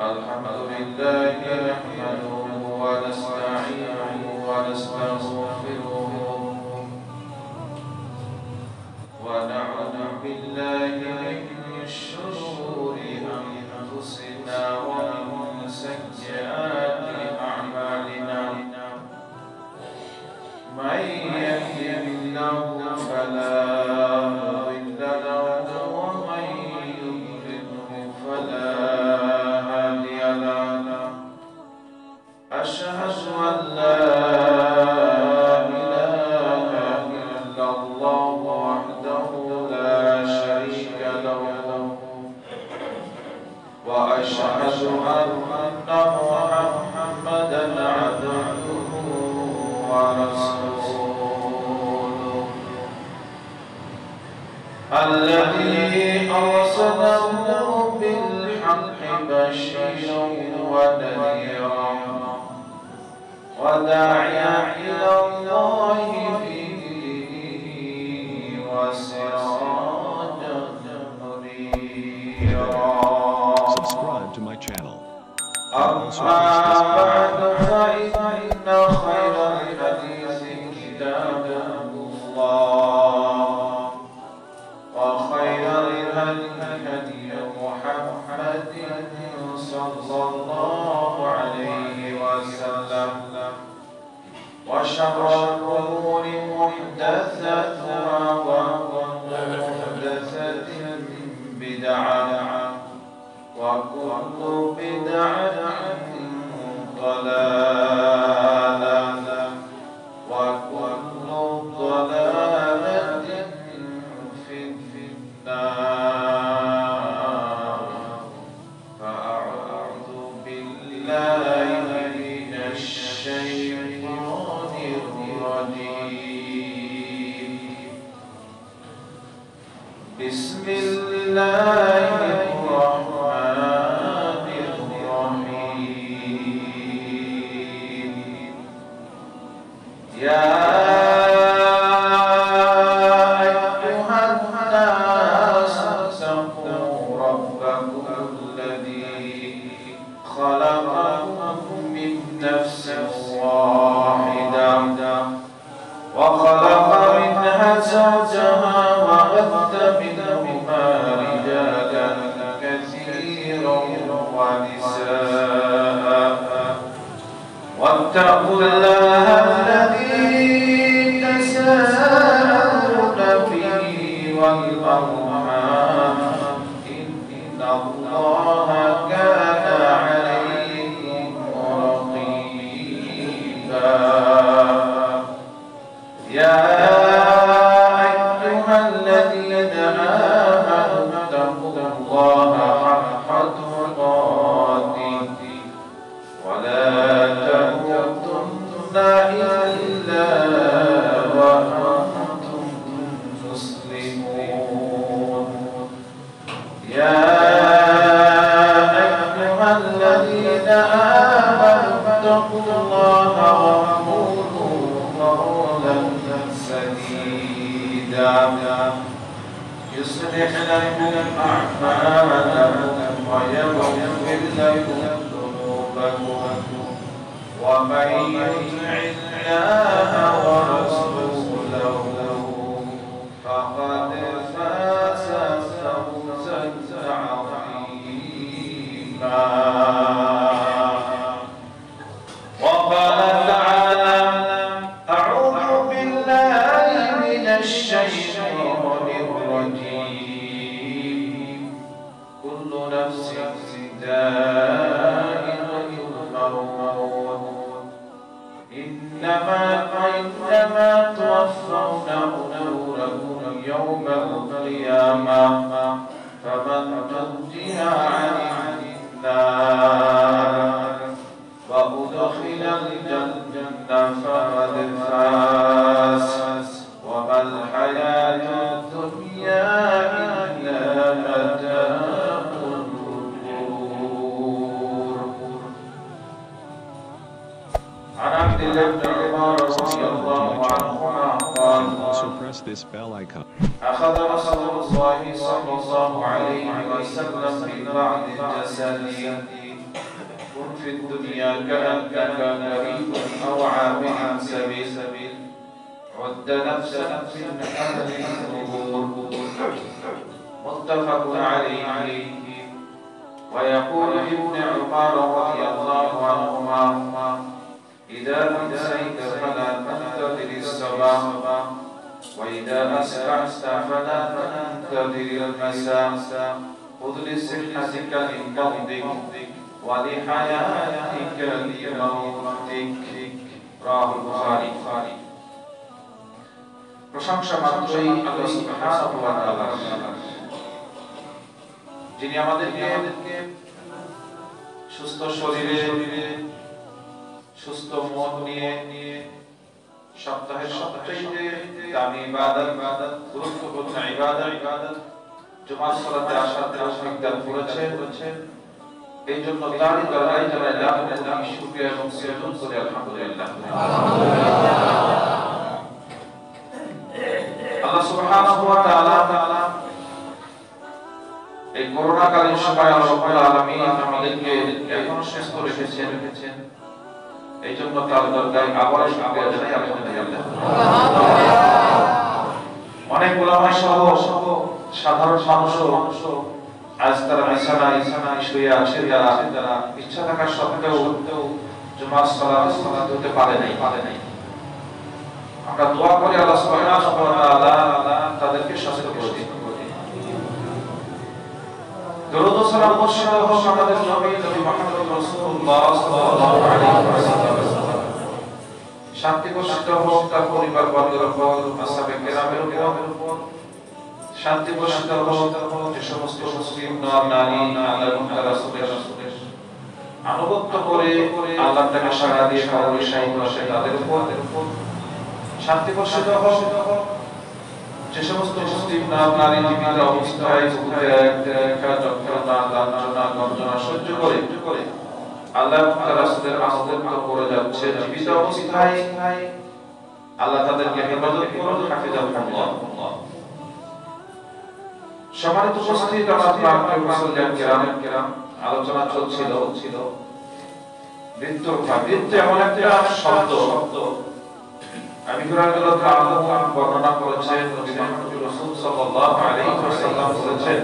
الحمد لله نحمده ونستعينه ونستغفره ونعوذ بالله من شرور أنفسنا ومن سيئات أعمالنا من يهده الله فلا مضل له ومن يضلل فلا هادي له أشهد أن لا إله إلا الله وحده لا شريك له وأشهد أن محمدا عبده ورسوله الذي أرسله بالحق بشيرا ونذيرا وداعيا إلى الله بإذنه وسراجا منيرا. Subscribe to my channel. أما بعد فإن خير الحديث كتاب الله وخير الهدي محمد صلى الله عليه وسلم وشر الأمور محدثاتها وكل محدثة بدعة وكل بدعة ضلالة وكل ضلالة في النار فأعوذ بالله من الشيطان الرجيم بسم الله الرحمن الرحيم يا أيها الناس اتقوا ربكم الذي خلقكم من نفس واحدة وخلق منها زوجها وبث منهما رجالا كثيرا ونساء واتقوا الله الذي تساءلون به والأرحام إن الله كان عليكم رقيبا يا أيها الذين آمنوا اتقوا الله حق تقاته ولا تموتن إلا وأنتم مسلمون يا أيها الذين آمنوا اتقوا الله وقولوا قولا سديدا يصلح لكم أعمالكم ويغفر لكم ذنوبكم ومن يطع الله ورسوله فقد فاز فوزا عظيما. وقال تعالى أعوذ بالله من الشيطان الرجيم كل نفس ذائقة الموت إنما توفون أجوركم يوم القيامة فمن زحزح عن النار وأدخل الجنة فقد فاز وما الحياة الدنيا إلا متاع الغرور. عن عبد الله بن عمر رضي الله عنهما قال Also press this bell icon. أخذ رسول الله صلى الله عليه وسلم من بعض الجسد في الدنيا كأنك غريب أو عابر سبيل عد نفسا من أهل القبور متفق عليه. ويقول ابن عمر رضي الله عنهما إذا أمسيت فلا تنتظر الصباح وإذا أصبحت فلا تنتظر المساء خذ لصحتك لمرضك ولحياتك لموتك رواه البخاري. প্রশংসা মাত্রই আল্লাহ সুবহানাহু ওয়া তাআলা, যিনি আমাদেরকে সুস্থ শরীরে সুস্থ মন নিয়ে সপ্তাহের সবচেয়ে দামি ইবাদত গুরুত্বপূর্ণ ইবাদত জুমার সালাতে আসার তৌফিক দান করেছেন। এই জন্য তারই দরবারে জানাই লাখ লাখ শুকরিয়া এবং সিজদা করে আলহামদুলিল্লাহ। আল্লাহ সুবহানাহু ওয়া তাআলা এই করোনাকালীন সময় আল্লাহ রাব্বুল আলামিন আমাদেরকে এখনো সুস্থ রেখেছেন। এই জন্য তার দরবারে আবার শুকরিয়া জানাই আলহামদুলিল্লাহ। অনেক উলামা সহ সাধারণ মানুষও আজ তারা বিছানায় শুয়ে আছে, যারা ইচ্ছা থাকা সত্ত্বেও জুমার সালাত হতে পারে নাই। আমরা দোয়া করি আল্লাহ সুবহানাহু ওয়া তাআলা তাদেরকে সুস্থ করে দিন। দরুদ ও সালাম বর্ষিত হোক আমাদের নবী মুহাম্মদ রাসূলুল্লাহ সাল্লাল্লাহু আলাইহি ওয়াসাল্লাম, শান্তি বর্ষিত হোক তার পরিবার বর্গের উপর, আসহাবে কেরামের উপর, শান্তি বর্ষিত হোক যে সমস্ত মুসলিম নারী আল্লাহর রাসূলের আনুগত্য করে আল্লাহর ডাকে সাড়া দিয়ে কারণে শাহীদ হয়েছে তাদের উপর, শান্তি বর্ষিত হোক যে সমস্ত মুসলিম নারী জীবিত অবস্থায় যন্ত্রণা লাঞ্ছনা গঞ্জনা সহ্য করে আল্লাহর রাসূলের আনুগত্য করে যাচ্ছে, জীবিত অবস্থায় আল্লাহ তাদেরকে হেফাজত করুন, হাফিজাহুল্লাহ। সম্মানিত উপস্থিত আমার প্রাণপ্রিয় মুসলমান কিরাম, আলোচনা চলছিল মৃত্যু এমন একটা শব্দ, আমি বর্ণনা করেছেন নবী মুহাম্মদ রাসূল সাল্লাল্লাহু আলাইহি ওয়াসাল্লাম বলেছেন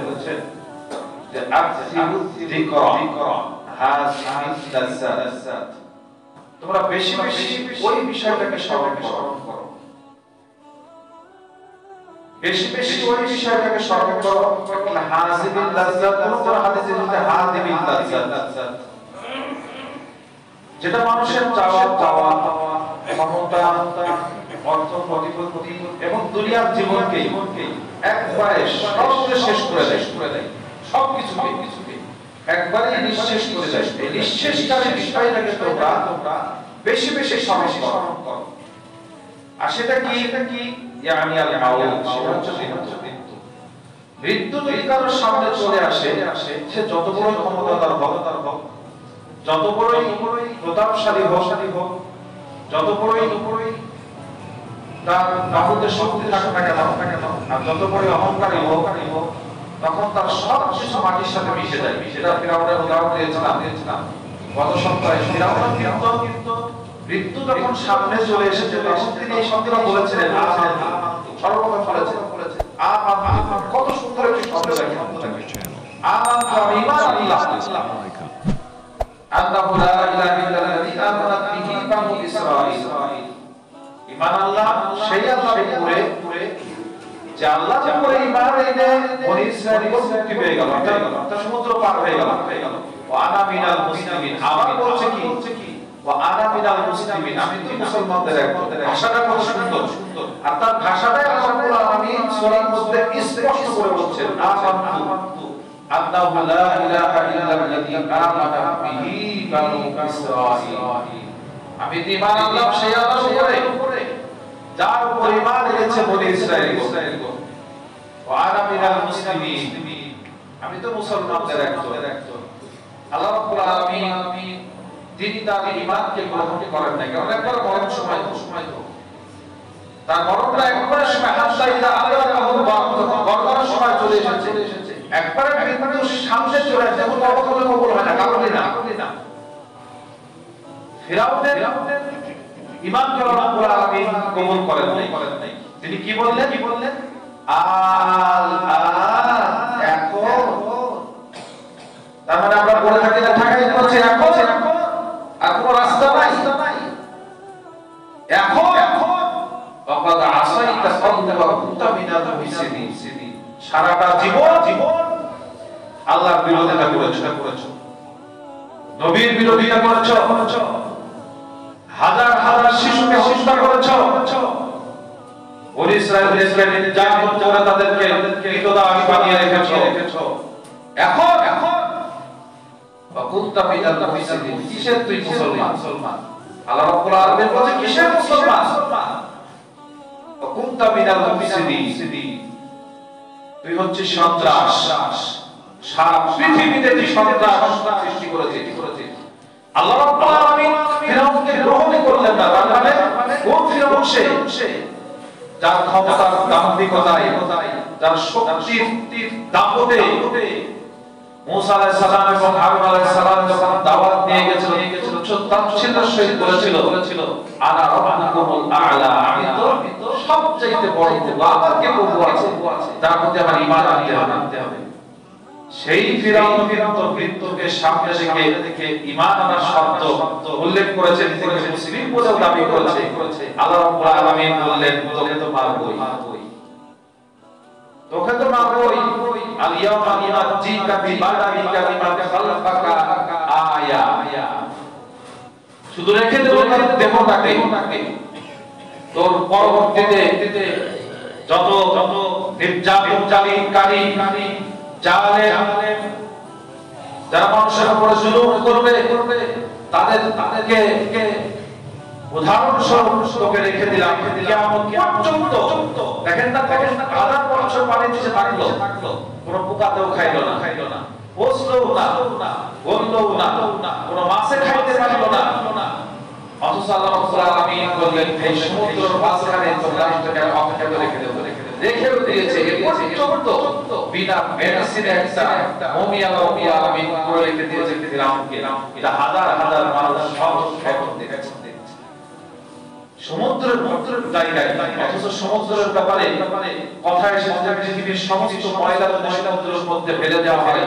যে আকসিরু যিকরা হাযিহি লাযাত, তোমরা বেশি ওই বিষয়টাকে স্মরণ করো, বেশি ওই বিষয়টাকে স্মরণ করো। হাযিহি লাযাত, কোন হাদিসে যেটা হাযিহি লাযাত, যেটা মানুষের চাওয়া ক্ষমতা, অর্থ, প্রতিপত্তি এবং দুনিয়ার জীবনকে একবারে সবকে শেষ করে দেয়, সবকিছুকে একবারে নিঃশেষ করে দেয়। এই নিঃশেষকারী বিষয়টাকে তোমরা বেশি স্মরণ করো। আর সেটা কি? ইয়ানি আল মাউত, সেটা হচ্ছে মৃত্যু। মৃত্যু যদি কারোর সামনে চলে আসে, সে যত বড় ক্ষমতাধর হোক, যত বড়ই প্রতাপশালী হোক, যত বড়ই তার বাহুতে শক্তি থাকুক না কেন, আর যত বড়ই অহংকারী হোক, তখন তার সব কিছু মাটির সাথে মিশে যায়। সেটা ফিরাউনের উদাহরণ দিয়েছিলাম গত সপ্তাহে। ফিরাউন কিন্তু মৃত্যু যখন সামনে চলে এসেছে, তখন তিনি এই শব্দটা বলেছিলেন, সর্বপ্রথম বলেছেন আমানতু। কত সুন্দর একটি শব্দ দেখেন, আমানতু, আমি ঈমান আনলাম আল্লাহু লা ইলাহা ইল্লাল্লাযী আমানাত বিহি বানু ইসরাঈল। ঈমান আল্লাহ সেই আল্লাহর উপরে যে আল্লাহর উপরে ঈমান এনে বনি ইসরাঈল মুক্তি পেয়ে গেল, অর্থাৎ সমুদ্র পার হয়ে গেল। ওয়া আনা মিনাল মুসলিমিন, আবার বলছে কি ওয়া আনা মিনাল মুসলিমিন, আমি তো মুসলমানদের একজন। ভাষাটা কত সুন্দর, আর তার ভাষাটাই আল্লাহ আলামিন সূরার মধ্যে স্পষ্ট করে বলছেন, আমানতু আল্লাহু লা ইলাহা ইল্লাল্লাযী আমানাত বিহি বানু ইসরাঈল। আমি ঈমান আনলাম সেই আল্লাহর উপরে যার উপর ঈমান এনেছে বনি ইসরাঈল। ওয়া আনা মিনাল মুসলিমিন, আমি তো মুসলমানদের একজন। আল্লাহ রাব্বুল আলামিন তিনি তার ঈমানকে গ্রহণ করেন নাই, কারণ একবার মরণ সময় তো তার মরণটা একবার সময় হাসা ইলা আল্লাহ গর্বের সময় চলে এসেছে। একবারে মৃত্যু সামনে চলে আসে, এবং তখন কবুল হয় না, কারণই না। ফিরাউনের ঈমানকে রব্বুল আলামিন কবুল করেন নাই। তিনি কি বললেন? এখন তার মানে আমরা বলে থাকি না ঢাকায় বলছে এখন আর কোনো রাস্তা নাই। এখন ওয়াকাদ আসাইতা ক্বাবলা ওয়া কুনতা মিনাল মুফসিদিন। সারাটা জীবন আল্লাহর বিরোধিতা করেছো, নবীর বিরোধিতা করেছো, হাজার হাজার শিশুকে হত্যা করেছো, বনি ইসরাঈলকে নির্যাতন করে তাদেরকে কৃতদাস বানিয়ে রেখেছো। এখন ওয়া কুনতা মিনাল মুফসিদিন। কিসের তুই মুসলমান? আল্লাহ রাব্বুল আলামিন বলেন কিসের মুসলমান? ওয়া কুনতা মিনাল মুফসিদিন। তুই হচ্ছে সন্ত্রাস। সারা পৃথিবীতে তুই সন্ত্রাস সৃষ্টি করেছিস। আল্লাহ রাব্বুল আলামিন ফিরআউনকে গ্রহণ করলেন না। তার মানে কোন ফিরআউন সে? যার ক্ষমতার দাম্ভিকতায়, যার শক্তির দাপটে মুসা আলাইহিস সালাম এবং হারুন আলাইহিস সালাম যখন দাওয়াত নিয়ে গেছিল তাচ্ছিল্যের সহিত বলেছিল আনা রাব্বুকুমুল আ'লা। আমি তো সবচাইতে বড়, আমাকে প্রভু আছে যার প্রতি আমার ঈমান আনতে হবে। সেই ফিরআউন কিন্তু মৃত্যুকে সামনে রেখে ঈমান আনার শর্ত উল্লেখ করেছে, নিজেকে মুসলিম বলেও দাবি করেছে। আল্লাহ রাব্বুল আলামিন বললেন তোকে তো মারবই। আল ইয়াওমা নুনাজ্জিকা বিবাদানিকা লিমান খালাকাকা আয়া। শুধু রেখে দেব তার দেহটাকে, তোর পরবর্তীতে যত নির্যাতনকারী জালেম যারা মানুষের উপরে জুলুম করবে তাদেরকে উদাহরণস্বরূপ তোকে রেখে দিলাম কিয়ামত পর্যন্ত। দেখেন না 1000 বছর পানি নিচে থাকলো, কোনো পোকাতেও খাইলো না, পচলোও না, গললোও না, কোনো মাছে খাইতে পারলো না। অথচ আল্লাহ রাব্বুল আলামিন বললেন এই সমুদ্রের মাঝখানে তোমরা এটাকে অপেক্ষা করে রেখেও দিয়েছে। এ পর্যন্ত বিনা মেডিসিনে একটা মমি আল্লাহ রাব্বুল আলামিন করে রেখে দিয়েছে ফিরআউনকে। এটা হাজার হাজার মানুষ সব এখন দেখছে সমুদ্রের জায়গায়। অথচ সমুদ্রের ব্যাপারে কথা এসেছে পৃথিবীর সমস্ত ময়লা সমুদ্রের মধ্যে ফেলে দেওয়া হয়,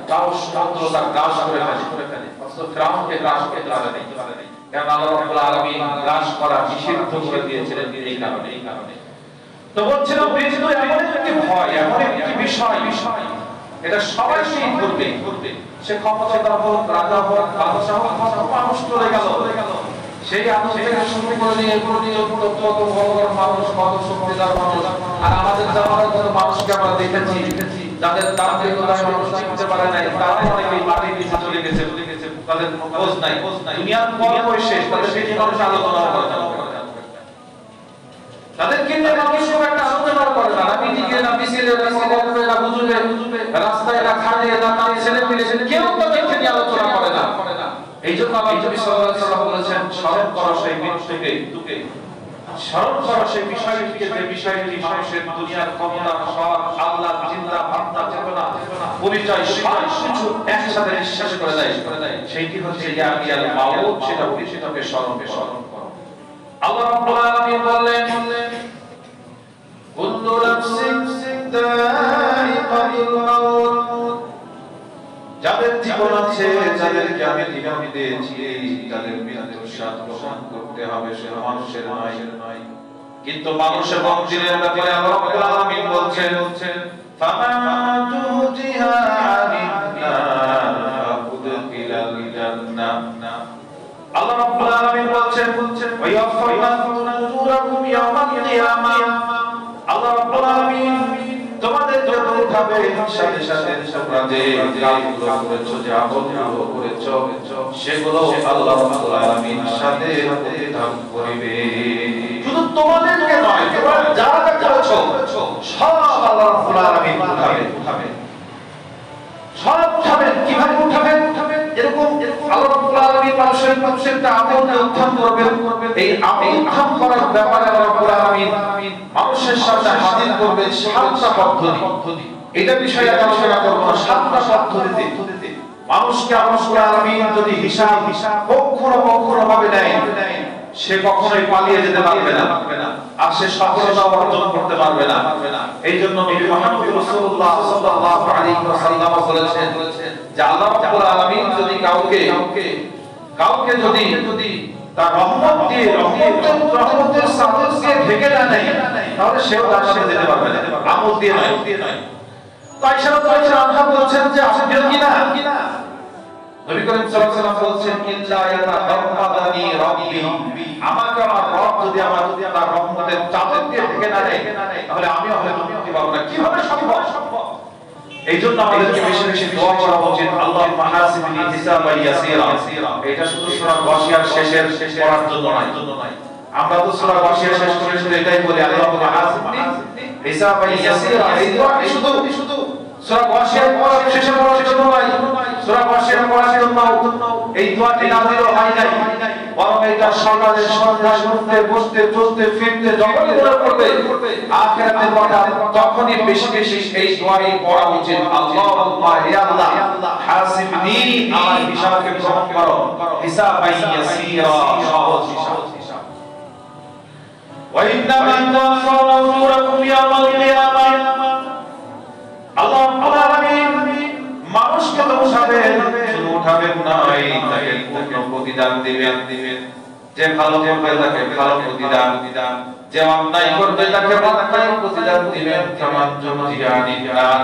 তাও সমুদ্র তা গ্রাস করে ফেলে। অথচ ফিরআউনকে গ্রাস করতে পারে নাই, কারণ আল্লাহ রাব্বুল আলামিন গ্রাস করা নিষিদ্ধ করে দিয়েছিলেন এই কারণে। তো বলছিল মৃত্যু এমন একটি ভয়, এমন একটি বিষয় এটা সবাই করবে। সে ক্ষমতাধর হোক, রাজা হোক, বাদশা হোক, মানুষ চলে গেল। সেই আদর্শ থেকে শুরু করে নিয়ে কত বড় মানুষ, কত শক্তিদার মানুষ। আর আমাদের জামানার কত মানুষকে আমরা দেখেছি যাদের তান্ত্রিকতায় মানুষ চিনতে পারে নাই, তারা অনেকেই মাটির নিচে চলে গেছে, তাদের খোঁজ নাই। দুনিয়ার গল্প শেষ, তাদের বেশি মানুষ আলোচনা করে না, তাদেরকে নিয়ে মানুষ একটা আলোচনা করে না। মিটিংয়ে না, মিছিলে না, সমাবেশে না, হুজুরে রাস্তায় না, খালে না, তার ছেলে পেলে কেউ তাদেরকে নিয়ে আলোচনা করে না। এই জন্য আল্লাহ নবী সাল্লাল্লাহু আলাইহি ওয়াসাল্লাম বলেছেন স্মরণ করো সেই মৃত্যুকে, স্মরণ করো সেই বিষয়টিকে, যে বিষয়টি মানুষের দুনিয়ার ক্ষমতা, সব আল্লাহ, চিন্তা ভাবনা, চেতনা, পরিচয় সব কিছু একসাথে নিঃশ্বাস করে দেয়। সেইটি হচ্ছে ইয়াল মাউত। সেটাকে স্মরণ করো। আল্লাহ রাব্বুল আলামিন বললেন কুল্লু নাফসিন যায়িকাতুল মাউত। যাদের জীবন আছে, যাদেরকে আমি জীবন দিয়েছি, তাদের মৃত্যুর স্বাদ গ্রহণ করতে হবে, সে মানুষের নয়। কিন্তু মানুষ এবং জিনের ব্যাপারে আল্লাহ রাব্বুল আলামিন বলছেন ফামান তুজিহা আনিন নার ফাকুদখিলাল জান্নাহ। আল্লাহ রাব্বুল আলামিন বলছেন ওয়ায়াফারনা উজুরাকুম ইয়াওমাল কিয়ামাহ। আল্লাহ রাব্বুল আলামিন তোমাদের যত উঠাবে সাথে সাথে তোমরা যে কাজগুলো করেছো, যে আমলগুলো করেছো, সেগুলো আল্লাহ রাব্বুল আলামিন সাথে উত্থান করিবে। শুধু তোমাদেরকে নয়, তোমরা যারা করেছো সব আল্লাহ রাব্বুল আলামিন উঠাবে। সব উঠাবেন। কিভাবে উঠাবেন? এরকম আল্লাহ রাব্বুল আলামিন মানুষের একটা আমলকে উত্থান করবেন। এই আমল উত্থান করার ব্যাপারে আল্লাহ রাব্বুল আলামিন মানুষের সামনে হাজির করবেন 7টা পদ্ধতি। এটা বিষয়ে আলোচনা করব না। 7টা পদ্ধতিতে মানুষকে আল্লাহ আলামিন যদি হিসাব কখনো ভাবে নেয়, সে কখনোই পালিয়ে যেতে পারবে না, আর সে সফলতা অর্জন করতে পারবে না। এই জন্য নবী মুহাম্মদ রাসূলুল্লাহ সাল্লাল্লাহু আলাইহি ওয়াসাল্লাম বলেছেন যে আল্লাহ রাব্বুল আলামিন যদি কাউকে যদি তার রহমত দিয়ে রহমতের সাদকে ঢেকে না নেয়, তাহলে সেও তার সাথে যেতে পারবে না, আমল দিয়ে নয়। তাই সারা বলছেন যে আসবেন কিনা। নবী করিম সাল্লাল্লাহু আলাইহি ওয়াসাল্লাম বলছেন ইল্লা ইয়াতাগাম্মাদানি রাব্বি, আমাকে আমার রব যদি তার রহমতের চাদর দিয়ে ঢেকে না দেয়, তাহলে আমিও হয়তো মুক্তি পাবো না। কিভাবে সম্ভব? এইজন্য আমাদেরকে বেশি বেশি দোয়া করা উচিত। আল্লাহুম্মা হাসিবনি হিসাবান ইয়াসীরা। এটা শুধু সূরা গাশিয়ার শেষের পড়ার জন্য নয়। আমরা তো সূরা গাশিয়া শেষ করে শুধু এটাই বলি আল্লাহুম্মা হাসিবনি হিসাবান ইয়াসীরা। এই দোয়াটি শুধু সূরা গাশিয়ার পড়ার শেষে পড়ার জন্য নয়, সূরা গাশিয়ার পড়ার জন্য এই দোয়াটি নাযিল হয় নাই, বরং এটা সকালে সন্ধ্যায় উঠতে বসতে চলতে ফিরতে যখন মনে পড়বে আখিরাতের কথা, তখনই বেশি বেশি এই দোয়াই পড়া উচিত। আল্লাহুম্মা হে আল্লাহ হাসিবনি, আমার হিসাবকে গ্রহণ করো, হিসাবান ইয়াসীরা, সহজ হিসাব। ওয়া ইন্নামা তুওয়াফাউনা উজুরাকুম ইয়াওমাল কিয়ামাহ। আল্লাহ রাব্বুল আলামিন মানুষকে তো উঠাবেন, শুধু উঠাবেন নয়, তাকে পূর্ণ প্রতিদান দিবেন। যে ভালো করবে তাকে ভালো প্রতিদান, যে অন্যায় করবে তাকে অন্যায় প্রতিদান দিবেন। কামান জুমজিয়ানি দান,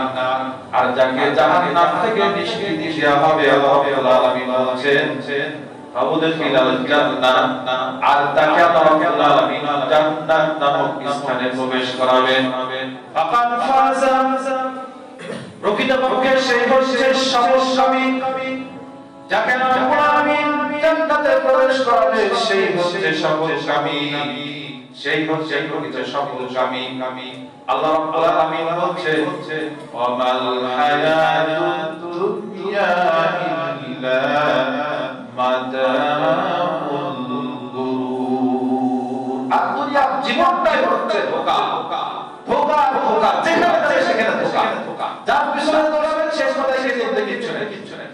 আর যাকে জাহান্নাম থেকে নিষ্কৃতি দেওয়া হবে, আল্লাহ রাব্বুল আলামিন বলেন আউযুবিল্লাহিল জান্নাহ, আর তাকে আল্লাহ রাব্বুল আলামিন জান্নাত নামক স্থানে প্রবেশ করাবেন। ফাকাদ ফাযা, প্রকৃতপক্ষে সেই হচ্ছে সফলকামী, যাকে আল্লাহ রাব্বুল আলামিন জান্নাতে প্রবেশ করাবে, সেই হচ্ছে সফলকামী, সেই হচ্ছে প্রকৃত সফলকামী। আল্লাহ রাব্বুল আলামিন বলছেন ওয়া মাল হায়াতুদ দুনিয়া ইল্লা মাতাউল গুরুর। আর দুনিয়ার জীবনটাই হচ্ছে ধোঁকা, যেখানে যাবে সেখানে ধোঁকা। যার পিছনে দৌড়াবেন শেষ কথায় গিয়ে দেখতে কিচ্ছু নেই।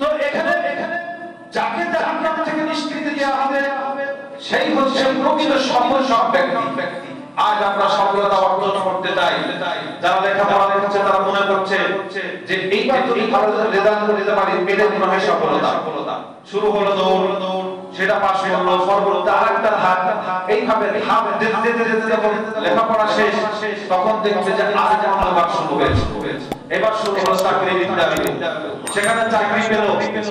তো এখানে যাকে জাহান্নাম থেকে নিষ্কৃতি দেওয়া হবে, সেই হচ্ছে প্রকৃত সফল ব্যক্তি। আজ আমরা সফলতা অর্জন করতে চাই, যারা লেখাপড়া করছে তারা মনে করছে যে এইবার যদি ভালো রেজাল্ট করতে পারি এটা মনে হয় সফলতা। শুরু হলো দৌড়, সেটা পাস করলো, পরবর্তীতে আরেকটা ধাপ, এইভাবে ধাপ যেতে যখন লেখাপড়া শেষ, তখন দেখবে যে আরেকটা ভাগ শুরু হয়েছে। এবার শুরু হলো চাকরি ইন্টারভিউ, সেখানে চাকরি পেল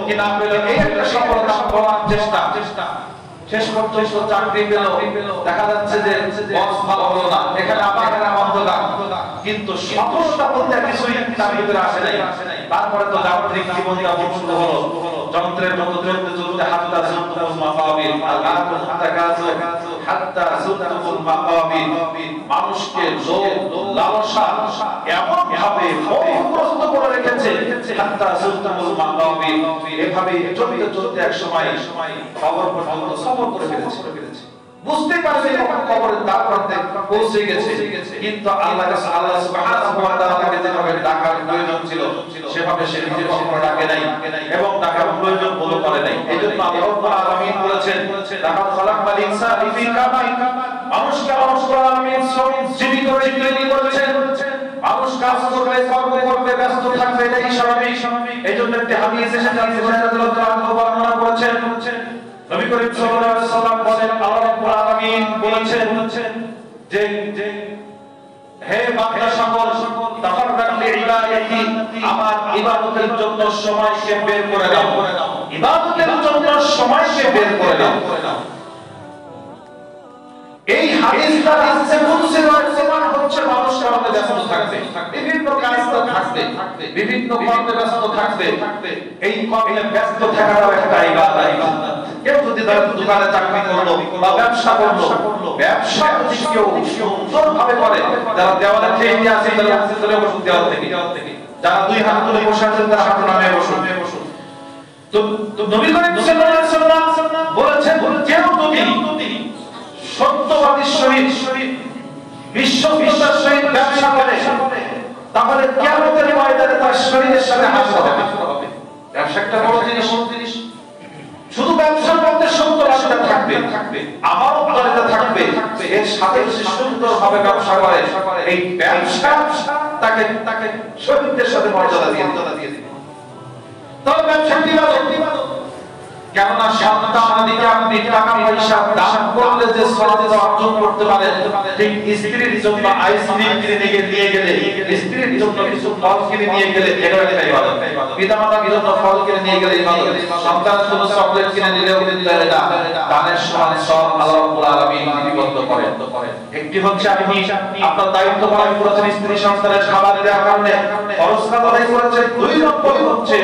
কি না পেল, এই একটা সফলতা পাওয়ার চেষ্টা। শেষ পর্যন্ত চাকরি পেল, দেখা যাচ্ছে যে বস ভালো হলো না, এখানে আবার অন্ধকার, কিন্তু সফলতা বলতে কিছুই তার ভিতরে আসে নাই। তারপরে তো যান্ত্রিক জীবন যাপন শুরু হলো, যন্ত্রের মতো চলতে হাত্তা যুলতুল মাকাবির, আল্লাহুল তাকাজু হাত্তা যুলতুল মাকাবির। মানুষকে লোভ লালসা এমন ভাবে মোহগ্রস্ত করে রেখেছে, হাত্তা যুলতুল মাকাবির, এভাবে চলতে এক সময় কবর পর্যন্ত সফর করে ফেলেছে। বুঝতে পারবে কখন কবরের দ্বার প্রান্তে পৌঁছে গেছে, কিন্তু আল্লাহ সুবহানাহু ওয়া তাআলাকে যেভাবে ডাকার প্রয়োজন ছিল সেভাবে সে নিজের কখনো ডাকে নাই এবং ডাকার প্রয়োজন বোধ করে নাই। এইজন্য আল্লাহ রাব্বুল আলামিন বলেছেন লাকাদ খালাকনাল ইনসানা ফি কাবাদ, মানুষকে আল্লাহ রাব্বুল আলামিন জীবিত তৈরি করেছেন। মানুষ কাজ করবে, কর্ম করবে, ব্যস্ত থাকবে, এটাই স্বাভাবিক। এইজন্য একটি হাদিস এসেছে রাদিয়াল্লাহু তাআলা বর্ণনা করেছেন, নবী করিম সাল্লাল্লাহু আলাইহি ওয়াসাল্লাম বলেন আল্লাহ রাব্বুল আলামিন বলেছেন যে হে বান্দা সকল তাফাররাক লিইবাদাতি, আমার ইবাদতের জন্য সময়কে বের করে দাও, ইবাদতের জন্য সময়কে বের করে দাও। এই হাদিসটা আছে কুদসির ওয়াসমান হচ্ছে মানুষ কারণে ব্যস্ত থাকবে, বিভিন্ন কাজে থাকবে, বিভিন্ন কর্মে ব্যস্ত থাকবে। এই কর্মে ব্যস্ত থাকাটাও একটা ইবাদত। কেউ যদি দোকানে চাকরি করলো বা ব্যবসা করলো, ব্যবসা যদি কেউ সুন্দরভাবে করে, যারা দেওয়ালে ঠেকে আছে তারা চলে বসুন দেওয়াল থেকে, যারা দুই হাত তুলে বসে আছেন তারা হাত নামিয়ে বসুন। তো নবী করিম সাল্লাল্লাহু আলাইহি ওয়াসাল্লাম বলেছেন কেউ যদি সত্যবাদীর সহিত বিশ্ববিশ্বাসের সহিত ব্যবসা করে, তাহলে কিয়ামতের ময়দানে তার শরীরের সাথে হাসতে হবে। ব্যবসা একটা বড় জিনিস, শুধু ব্যবসার মধ্যে সত্যবাদিতা থাকবে, আমানতদারিতা থাকবে, এর সাথে যদি সুন্দরভাবে ব্যবসা করে এই ব্যবসা তাকে শহীদদের সাথে মর্যাদা দিয়ে দিবে। তবে ব্যবসা ইবাদত, কেননা সন্তানাদিকে আপনি টাকা পয়সা দান করলে যে সওয়াব অর্জন করতে পারেন, ঠিক স্ত্রীর জন্য আইসক্রিম কিনে নিয়ে গেলে, স্ত্রীর জন্য কিছু ফল কিনে নিয়ে গেলে এটা একটা ইবাদত। পিতামাতার জন্য ফল কিনে নিয়ে গেলে ইবাদত, সন্তানের জন্য চকলেট কিনে নিলেও কিন্তু এটা দানের সমান সওয়াব আল্লাহ রাব্বুল আলামিন লিপিবদ্ধ করেন। একটি হচ্ছে আপনি আপনার দায়িত্ব পালন করেছেন স্ত্রী সন্তানের খাবার দেওয়ার কারণে খরচ আদায় করেছেন। দুই নম্বর হচ্ছে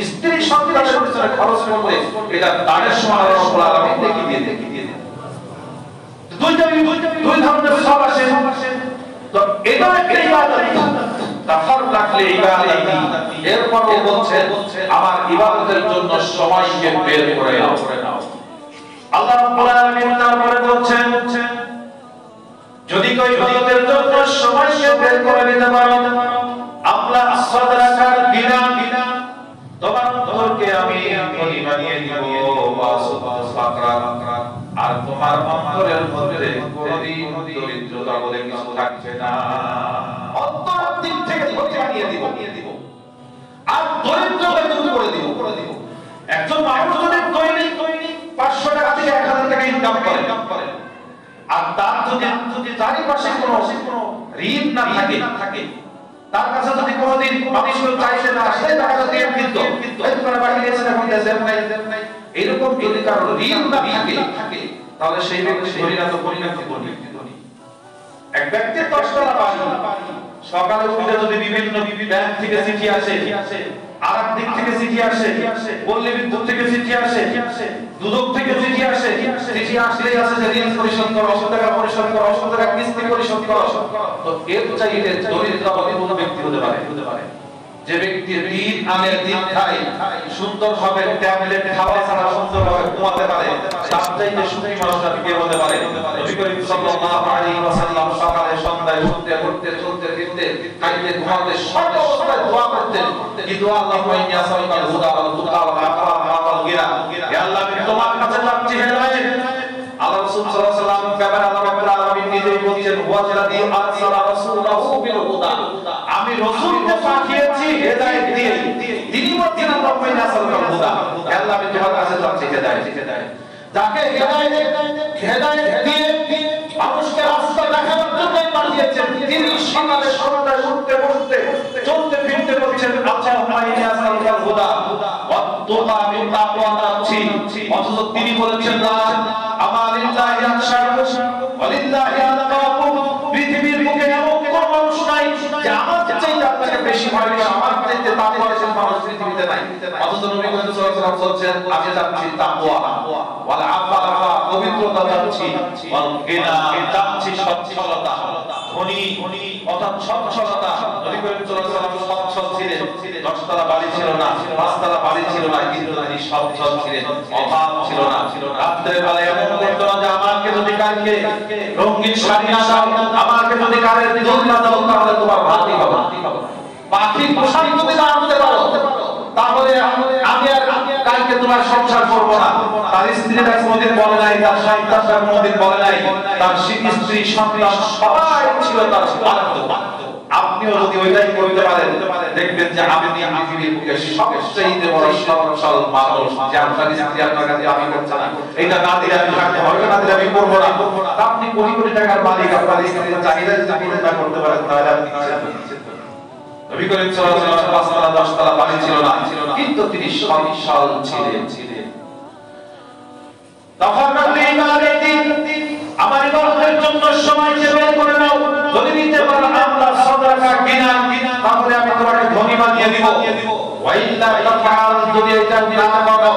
স্ত্রী সন্তানের পিছনে খরচ করলে এটা দানের সমান আল্লাহ রাব্বুল আলামিন দেখিয়ে দেন। দুই ধরনের সওয়াব আছে। তো এটা একটা ইবাদত, তাফার রাখলে ইবাদত। এরপরও বলছেন আমার ইবাদতের জন্য সময়কে বের করে নাও। আল্লাহ রাব্বুল আলামিন তারপরে বলছেন যদি কেউ ইবাদতের জন্য সময়কে বের করে নিতে পারো, আল্লাহ সাদরাকার বিনা তোমার অন্তরকে আমি ধনী বানিয়ে দিব, আর তোমার অন্তরের মধ্যে কোনদিন দরিদ্রতা বলে কিছু থাকবে না। অন্তর দিক থেকে ধনী বানিয়ে দিব, আর দরিদ্রতা দূর করে দিব। একজন মানুষ যদি দৈনিক 500 টাকা থেকে 1000 টাকা ইনকাম করে, আর তার যদি চারিপাশে কোনো ঋণ না থাকে, তার কাছে যদি কোনোদিন মানুষ চাইছে না সেই টাকাটা দিয়ে কিন্তু করে বাড়ি গেছে, এখন দেন নাই, এরকম যদি কারো ঋণ না থাকে তাহলে সেই ব্যক্তি ধনী না, তো পরিণতি ধনী। এক ব্যক্তির 10 তলা বাড়ি, সকালে উঠে যদি বিভিন্ন ব্যাংক থেকে চিঠি আসে, আরেক দিক থেকে চিঠি আসে, পল্লী বিদ্যুৎ থেকে চিঠি আসে, দুদক থেকে চিঠি আসে, চিঠি আসলেই আছে যে ঋণ পরিশোধ করো, 100 টাকা পরিশোধ করো, 100 টাকা কিস্তি পরিশোধ করো। তো এর চাইতে দরিদ্রভাবে কোন ব্যক্তি হতে পারে যে ব্যক্তি দিন আনে দিন খায়, সুন্দরভাবে ট্যাবলেট খাওয়া ছাড়া সুন্দরভাবে ঘুমাতে পারে, তার চাইতে সুখী মানুষ আর কে হতে পারে? নবী করিম সাল্লাল্লাহু আলাইহি ওয়াসাল্লাম সকালে সন্ধ্যায় উঠতে বসতে চলতে ফিরতে খাইতে ঘুমাতে সর্বসময় দোয়া করতেন। কি দোয়া? আল্লাহুম্মা ইন্নী আসআলুকাল হুদা ওয়াল তুকা ওয়াল আফা ওয়াল গিনা। হে আল্লাহ, আমি তোমার কাছে চাচ্ছি হেদায়েত। আল্লাহ রাসূল সাল্লাল্লাহু আলাইহি ওয়াসাল্লাম কেবল আল্লাহ রাব্বুল আলামিন নিজেই বলেছেন হুয়াল্লাযী আরসালা রাসূলাহু বিল হুদা, আমি রাসূলকে পাঠিয়েছি হেদায়েত দিয়ে। তিনি বলেন আল্লাহুম্মা ইন্নী আসআলুকাল হুদা, হে আল্লাহ আমি তোমার কাছে চাচ্ছি হেদায়েত। যাকে হেদায়েত দিয়ে মানুষকে রাস্তা দেখানোর জন্য পাঠিয়েছেন, তিনি সকালে সন্ধ্যায় উঠতে বসতে চলতে ফিরতে বলছেন আল্লাহুম্মা ইন্নী আসআলুকাল হুদা ওয়াত তুকা, আমি তাকওয়া চাচ্ছি। অথচ তিনি বলেছেন না আমার লিল্লাহি আশারু ওয়ালিল্লাহি আতাকু, পৃথিবীর বুকে এমন কোন মানুষ নাই যে আমার চাইতে আপনাকে বেশি ভয় করে, আমার চাইতে তাকওয়াশীল মানুষ পৃথিবীতে নাই। অথচ নবী করিম সাল্লাল্লাহু আলাইহি ওয়াসাল্লাম বলেছেন আমি চাচ্ছি তাকওয়া, ওয়াল আফাফা পবিত্রতা চাচ্ছি, ওয়াল গিনা চাচ্ছি সচ্ছলতা, ধনী অর্থাৎ সচ্ছলতা। নবী করিম সাল্লাল্লাহু আলাইহি ওয়াসাল্লাম সচ্ছল ছিলেন, 10 তলা বাড়ি ছিল না, 5 তলা বাড়ি ছিল না, কিন্তু তিনি সচ্ছল ছিলেন, অভাব ছিল না। রাত্রে বেলা এমন করতো না যে আমাকে যদি কালকে রঙিন শাড়ি না দাও, আমাকে যদি কালের দোল না দাও, তাহলে তোমার ভাতই হবে না। পাখি পোশাক যদি না আনতে পারো, তাহলে আমি আর কালকে তোমার সংসার করব না। তার স্ত্রীরা কোনোদিন বলে নাই, তার সন্তানরা কোনোদিন বলে নাই, তার স্ত্রী সন্তান সবাই ছিল তার বাধ্য। আপনিও যদি ওইটাই করতে পারেন, দেখবেন যে আপনি পৃথিবীর বুকে সবচেয়ে বড় সচ্ছল মানুষ। যে আপনার স্ত্রী আপনার কাছে আমি করছে না, এটা না দিলে আমি থাকতে হবে, না দিলে আমি করবো না। আপনি কোটি কোটি টাকার মালিক, আপনার স্ত্রীর চাহিদা যদি পূরণ না করতে পারেন, তাহলে আপনি নবী করিম সাল্লাল্লাহু আলাইহি ওয়াসাল্লাম 5 তলা 10 তলা বাড়ি ছিল না, কিন্তু তিনি সচ্ছল ছিলেন। তাফাক্কারু ইবাদাতি, আমার ইবাদতের জন্য সময় বের করে নাও। যদি নিতে পারো আল্লাহ সাদরাকা গিনা, তাহলে আমি তোমাকে ধনী বানিয়ে দিব। ওয়া ইল্লা তাফআল, যদি এটা না করো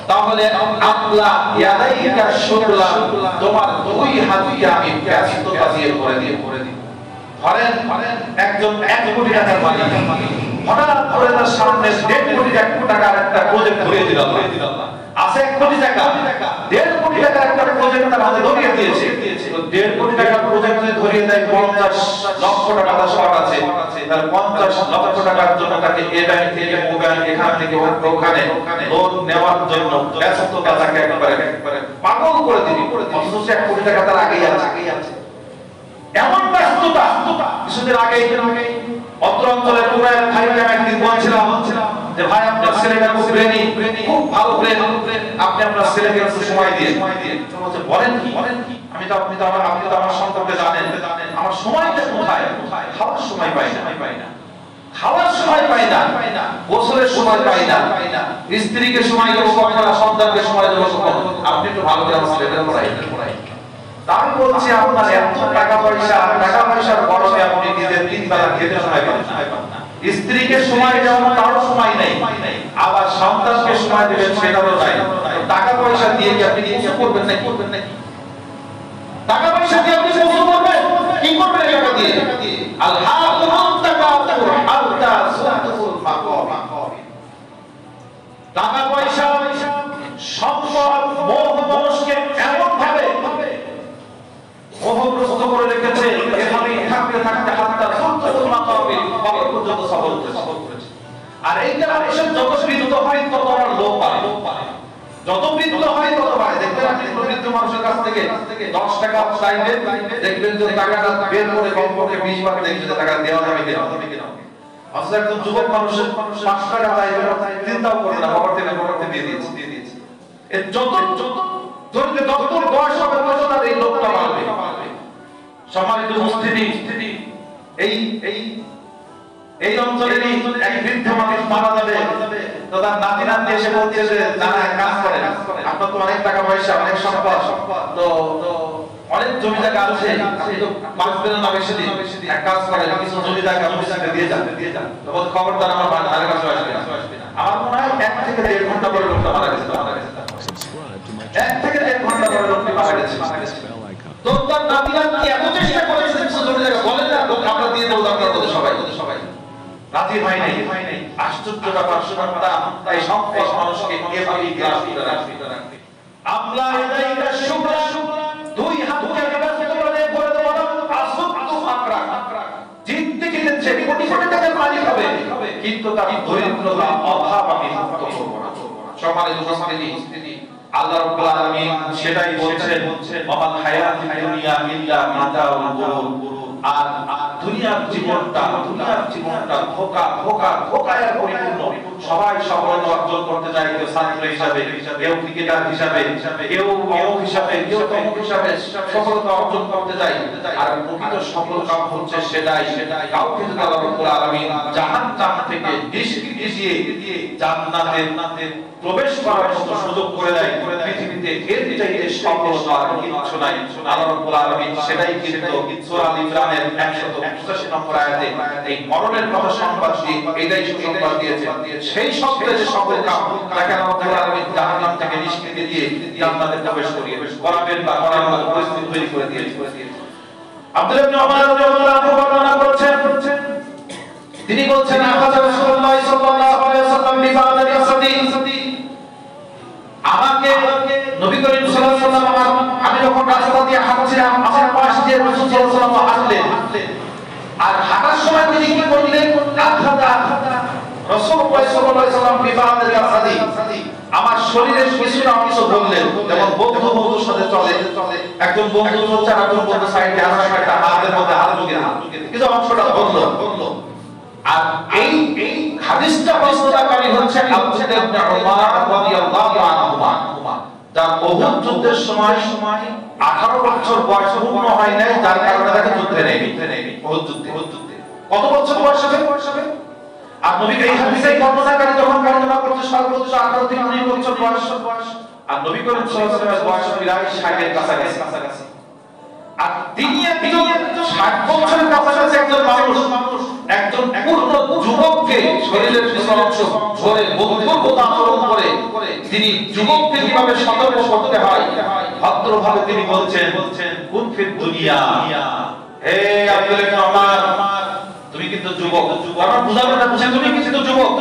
তাহলে আল্লাহ ইয়াদাইকা শুগলা, তোমার দুই হাতকে আমি ব্যস্ততা দিয়ে ভরে দিব। ধরেন একজন 1 কোটি টাকার মালিক, হঠাৎ করে তার সামনে 1.5 কোটি টাকার একটা প্রজেক্ট ধরিয়ে দিল। আছে 1 কোটি টাকা, 1.5 কোটি টাকার একটা প্রজেক্ট তার হাতে ধরিয়ে দিয়েছে। তো 1.5 কোটি টাকার প্রজেক্ট যদি ধরিয়ে দেয়, 50 লক্ষ টাকা তার শর্ট আছে, তার 50 লক্ষ টাকার জন্য তাকে এই ব্যাংক থেকে ও ব্যাংক এখান থেকে ওখানে লোন নেওয়ার জন্য ব্যস্ততা তাকে একবারে পাগল করে দিবি অথচ 1 কোটি টাকা তার আগেই আছে এমন ব্যস্ততা কিছুদিন আগে অত্র অঞ্চলের পুরো এক ভাইকে আমি একদিন বলছিলাম যে ভাই আপনার ছেলেটা খুব ব্রেনি খুব ভালো ব্রেন আপনি আপনার ছেলেকে একটু সময় দিয়ে তো বলছে বলেন কি আপনি তো আমার সম্পর্কে জানেন আমার সময়টা কোথায় খাওয়ার সময় পাই না খাওয়ার সময় পাই না গোসলের সময় পাই না স্ত্রীকে সময় দেবো কখন সন্তানকে সময় দেবো কখন আপনি একটু ভালো করে আমার ছেলেটা পড়াই তাই বলছি আপনার এত টাকা পয়সার গরমে আপনি নিজের 3 বেলা খেতে সময় পান না স্ত্রীকে সময় দেওয়ার তারও সময় নেই আবার সন্তানকে সময় দেবেন সেটাও নাই টাকা পয়সা দিয়ে কি আপনি কিছু করবেন নাকি টাকা পয়সা দিয়ে আপনি কিছু করবেন কি করবেন টাকা দিয়ে আল্লাহুল তাকাতুর হাত্তা সুরতুল মাকাবির টাকা পয়সা সম্পদ মোহ মানুষকে এমন ভাবে মোহগ্রস্ত করে রেখেছে এভাবেই থাকতে হাত্তা সুরতুল মাকাবির কবর পর্যন্ত সফর করেছে আর এইটা মানুষের যত বৃদ্ধ হয় তত আমার লোভ পায় যত বৃদ্ধ হয় তত বাড়ে দেখবেন আপনি বৃদ্ধ মানুষের কাছ থেকে 10 টাকা চাইবেন দেখবেন যে টাকাটা বের করে কমপক্ষে 20 বার দেখবেন যে টাকা দেওয়া যাবে কিনা অথচ একজন যুবক মানুষের 5 টাকা চাইবেন চিন্তাও করে না পকেট থেকে দিয়ে দিয়েছে এর যত বয়স হবে তত তার এই লোকটা বাড়বে সম্মানিত উপস্থিতি এই অঞ্চলেরই এক বৃদ্ধ মানুষ মারা যাবে তো তার নাতি এসে বলছে যে না এক কাজ করেন আপনার তো অনেক টাকা পয়সা অনেক সম্পদ তো অনেক জমি জায়গা আছে আপনি তো বাঁচবেন না বেশি দিন এক কাজ করেন কিছু জমি জায়গা মসজিদে দিয়ে যান তো বল খবরদার আমার ধারে কাছে আসবে না আমার মনে হয় 1 থেকে 1.5 ঘন্টা পরে লোকটা মারা গেছে 1 থেকে 1.5 ঘন্টা পরে লোকটা মারা গেছে তো তার নাতি এত চেষ্টা করেছে কিছু জমি জায়গা বলেন না আমরা দিয়ে দেবো আপনারা সবাই রাজি হয় নাই আশ্চর্য ব্যাপার শুনতাম তাই সম্পদ মানুষকে এভাবেই গ্রাস করে রাখতে আমলা ইলাইকা শুকরা 2 হাতকে ব্যস্ত করে বলে দেব আসুতু ফাকরা জিন্দেগি দিচ্ছে কোটি কোটি টাকার মালিক হবে কিন্তু তার দরিদ্রতা অভাব আমি মুক্ত করব না সম্মানিত উপস্থিতি আল্লাহ রাব্বুল আলামিন সেটাই বলছেন মামাল হায়াতুদ দুনিয়া ইল্লা মাতাউল গুরুর আর দুনিয়ার জীবনটা ধোঁকায় পরিপূর্ণ সবাই সফলতা অর্জন করতে চায় কেউ ছাত্র হিসাবে কেউ ক্রিকেটার হিসাবে কেউ অমুক হিসাবে কেউ তমুক হিসাবে সফলতা অর্জন করতে চায় আর প্রকৃত সফলতা হচ্ছে সেটাই কাউকে যদি আল্লাহ রাব্বুল আলামিন জাহান্নাম থেকে নিষ্কৃতি দিয়ে জান্নাতে প্রবেশ করার মতো সুযোগ করে দেয় পৃথিবীতে এর চাইতে সফলতা আর কিছু নাই আল্লাহ রাব্বুল আলামিন সেটাই কিন্তু সূরা আল ইমরানের 185 নম্বর আয়াতে এই মরণের কথা সংবাদ দিয়ে এটাই সংবাদ দিয়েছেন সেই শব্দে যে সফলতা তাকে আল্লাহ রাব্বুল আলামিন জাহান্নাম থেকে নিষ্কৃতি দিয়ে জান্নাতে প্রবেশ করাবেন বা করার মতো পরিস্থিতি তৈরি করে দিয়েছেন আব্দুল্লাহ ইবনে ওমর রাদিয়াল্লাহু আনহু বর্ণনা করছেন তিনি বলছেন আখাযা রাসূলুল্লাহ সাল্লাল্লাহু আলাইহি ওয়াসাল্লাম বিবাদাতি আসাদি আমাকে নবী করিম সাল্লাল্লাহু আলাইহি ওয়াসাল্লাম আমি যখন রাস্তা দিয়ে হাঁটছিলাম আমার পাশ দিয়ে রাসূল সাল্লাল্লাহু আলাইহি ওয়াসাল্লাম হাঁটলেন আর হাঁটার সময় তিনি কি করলেন আখাযা রাসূলুল্লাহ সাল্লাল্লাহু আলাইহি ওয়াসাল্লাম বিবাদাতি আসাদি আমার শরীরের কিছুটা অংশ ধরলেন যেমন বন্ধুর সাথে চলে একজন বন্ধু চলছে আর একজন বন্ধু সাইডে আর একটা হাতের মধ্যে হাত ঢুকে কিছু অংশটা ধরলো আর এই হাদিসটা বর্ণনাকারী হচ্ছে আব্দুল্লাহ ইবনে ওমর রাদিয়াল্লাহু আনহুমা যার উহুদ যুদ্ধের সময় 18 বছর বয়স পূর্ণ হয় নাই যার কারণে তাকে যুদ্ধে নেয়নি উহুদ যুদ্ধে কত বছর বয়স হবে আর নবী এই হাদিসে বর্ণনাকারী যখন বর্ণনা করতে সর্বোচ্চ 18 থেকে 19 বছর বয়স আর নবী করিম সাল্লাল্লাহু আলাইহি ওয়াসাল্লামের বয়স প্রায় 60 এর কাছাকাছি আর তিনি 60 বছরের কাছাকাছি একজন মানুষ একজন পূর্ণ যুবককে শরীরের কিছু অংশ ধরে বন্ধুর মতো আচরণ করে তিনি যুবককে কিভাবে সতর্ক করতে হয় ভদ্রভাবে তিনি বলছেন কুন ফিদ দুনিয়া হে আব্দুল ইবনে ওমর তুমি কিন্তু যুবক আমার বুঝাবে না বুঝে তুমি কিন্তু যুবক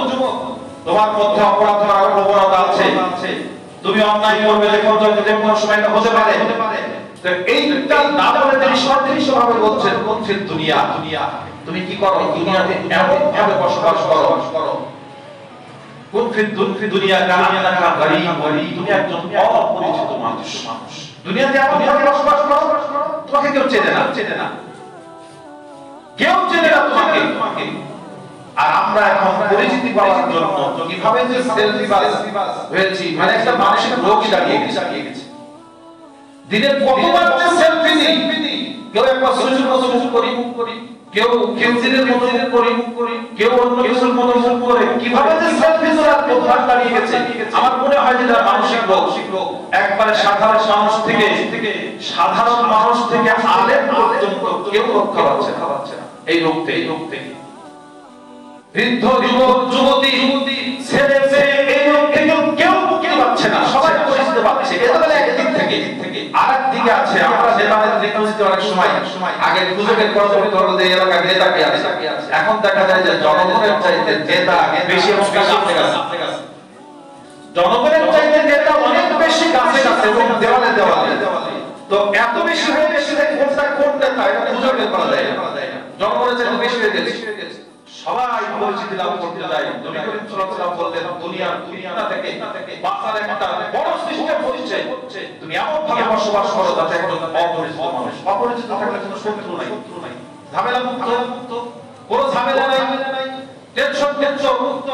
তোমার মধ্যে অপরাধ করার প্রবণতা আছে তুমি অন্যায় করবে যে কোন সময় হতে পারে তো এইটা না বলে তিনি সদৃশভাবে বলছেন দুনিয়া তুমি কি করো দুনিয়াতে এমন ভাবে বসবাস করো কোন ফি দুনিয়া কান্নাকা গরীব তুমি একজন অপরিচিত মানুষ দুনিয়াতে এমন ভাবে বসবাস করো তোমাকে কেউ চেনে না কেউ চেনে না তোমাকে আর আমরা এখন পরিচিতি পাওয়ার জন্য কিভাবে যে সেলফি বাস হয়েছি মানে একটা মানসিক রোগী দাঁড়িয়ে গেছে দিনে কতবার যে সেলফি নিই কেউ একবার সুযোগ মতো মুখ করি কেউ কেন্দ্রের মতো মুখ করি কেউ অন্য কিছুর মতো মুখ করে কিভাবে যে সেলফি তোলার প্রভাব দাঁড়িয়ে গেছে আমার মনে হয় যে মানসিক রোগ একবারে সাধারণ মানুষ থেকে আলেম পর্যন্ত কেউ রক্ষা পাচ্ছে না এই রোগ থেকে বৃদ্ধ যুবতী ছেলে মেয়ে এই রোগ থেকে কেউ মুক্তি পাচ্ছে না সবাই পরিচিত পাচ্ছে এটা বলে একদিক থেকে আরেক দিকে আছে আমরা যেভাবে দেখতে অনেক সময় আগে সুযোগের পরবর্তী হলো যে এলাকার নেতাকে আছে এখন দেখা যায় যে জনগণের চাইতে নেতা বেশি এবং কাছে আছে জনগণের চাইতে নেতা অনেক বেশি কাছে এবং দেওয়ালে তো এত বেশি হয়ে গেছে যে কোন নেতা এটা খুঁজে বের করা যায় না জনগণের চাইতে বেশি হয়ে গেছে সবাই পরিচিতি লাভ করতে যায় নবী করিম সাল্লাল্লাহু আলাইহি ওয়াসাল্লাম বললেন দুনিয়া থেকে বাঁচার একটা বড় সিস্টেম হচ্ছে তুমি এমন ভাবে বসবাস করো যাতে একজন অপরিচিত থাকলে কোনো শত্রু নাই ঝামেলা মুক্ত কোনো ঝামেলা নাই টেনশন মুক্ত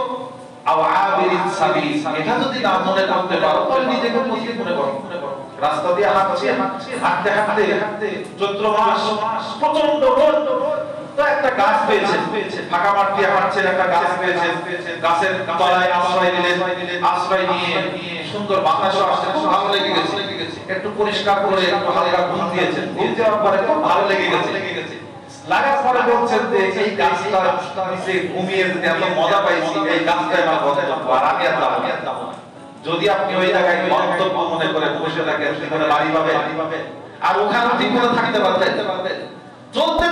আওয়াবিরিন সাবিল এটা যদি না মনে করতে পারো তাহলে নিজেকে মুসলিম মনে করো রাস্তা দিয়ে হাঁটতে চৈত্র মাস প্রচন্ড রোদ তো একটা গাছ পেয়েছেন ফাঁকা মাঠ দিয়ে হাঁটছেন একটা গাছ পেয়েছেন গাছের তলায় আশ্রয় নিয়ে সুন্দর বাতাস আসছে খুব ভালো লেগে গেছে একটু পরিষ্কার করে একটু হালকা ঘুম দিয়েছেন ঘুম দেওয়ার পরে খুব ভালো লেগে গেছে লাগার পরে বলছেন যে এই গাছটা নিচে ঘুমিয়ে যদি এত মজা পাইছি এই গাছটাই আমার গন্তব্য আর আমি আর যাবো না যদি আপনি ওই জায়গায় গন্তব্য মনে করে বসে থাকেন সেখানে বাড়ি পাবে আর ওখানে ঠিক করে থাকতে পারবেন চলতে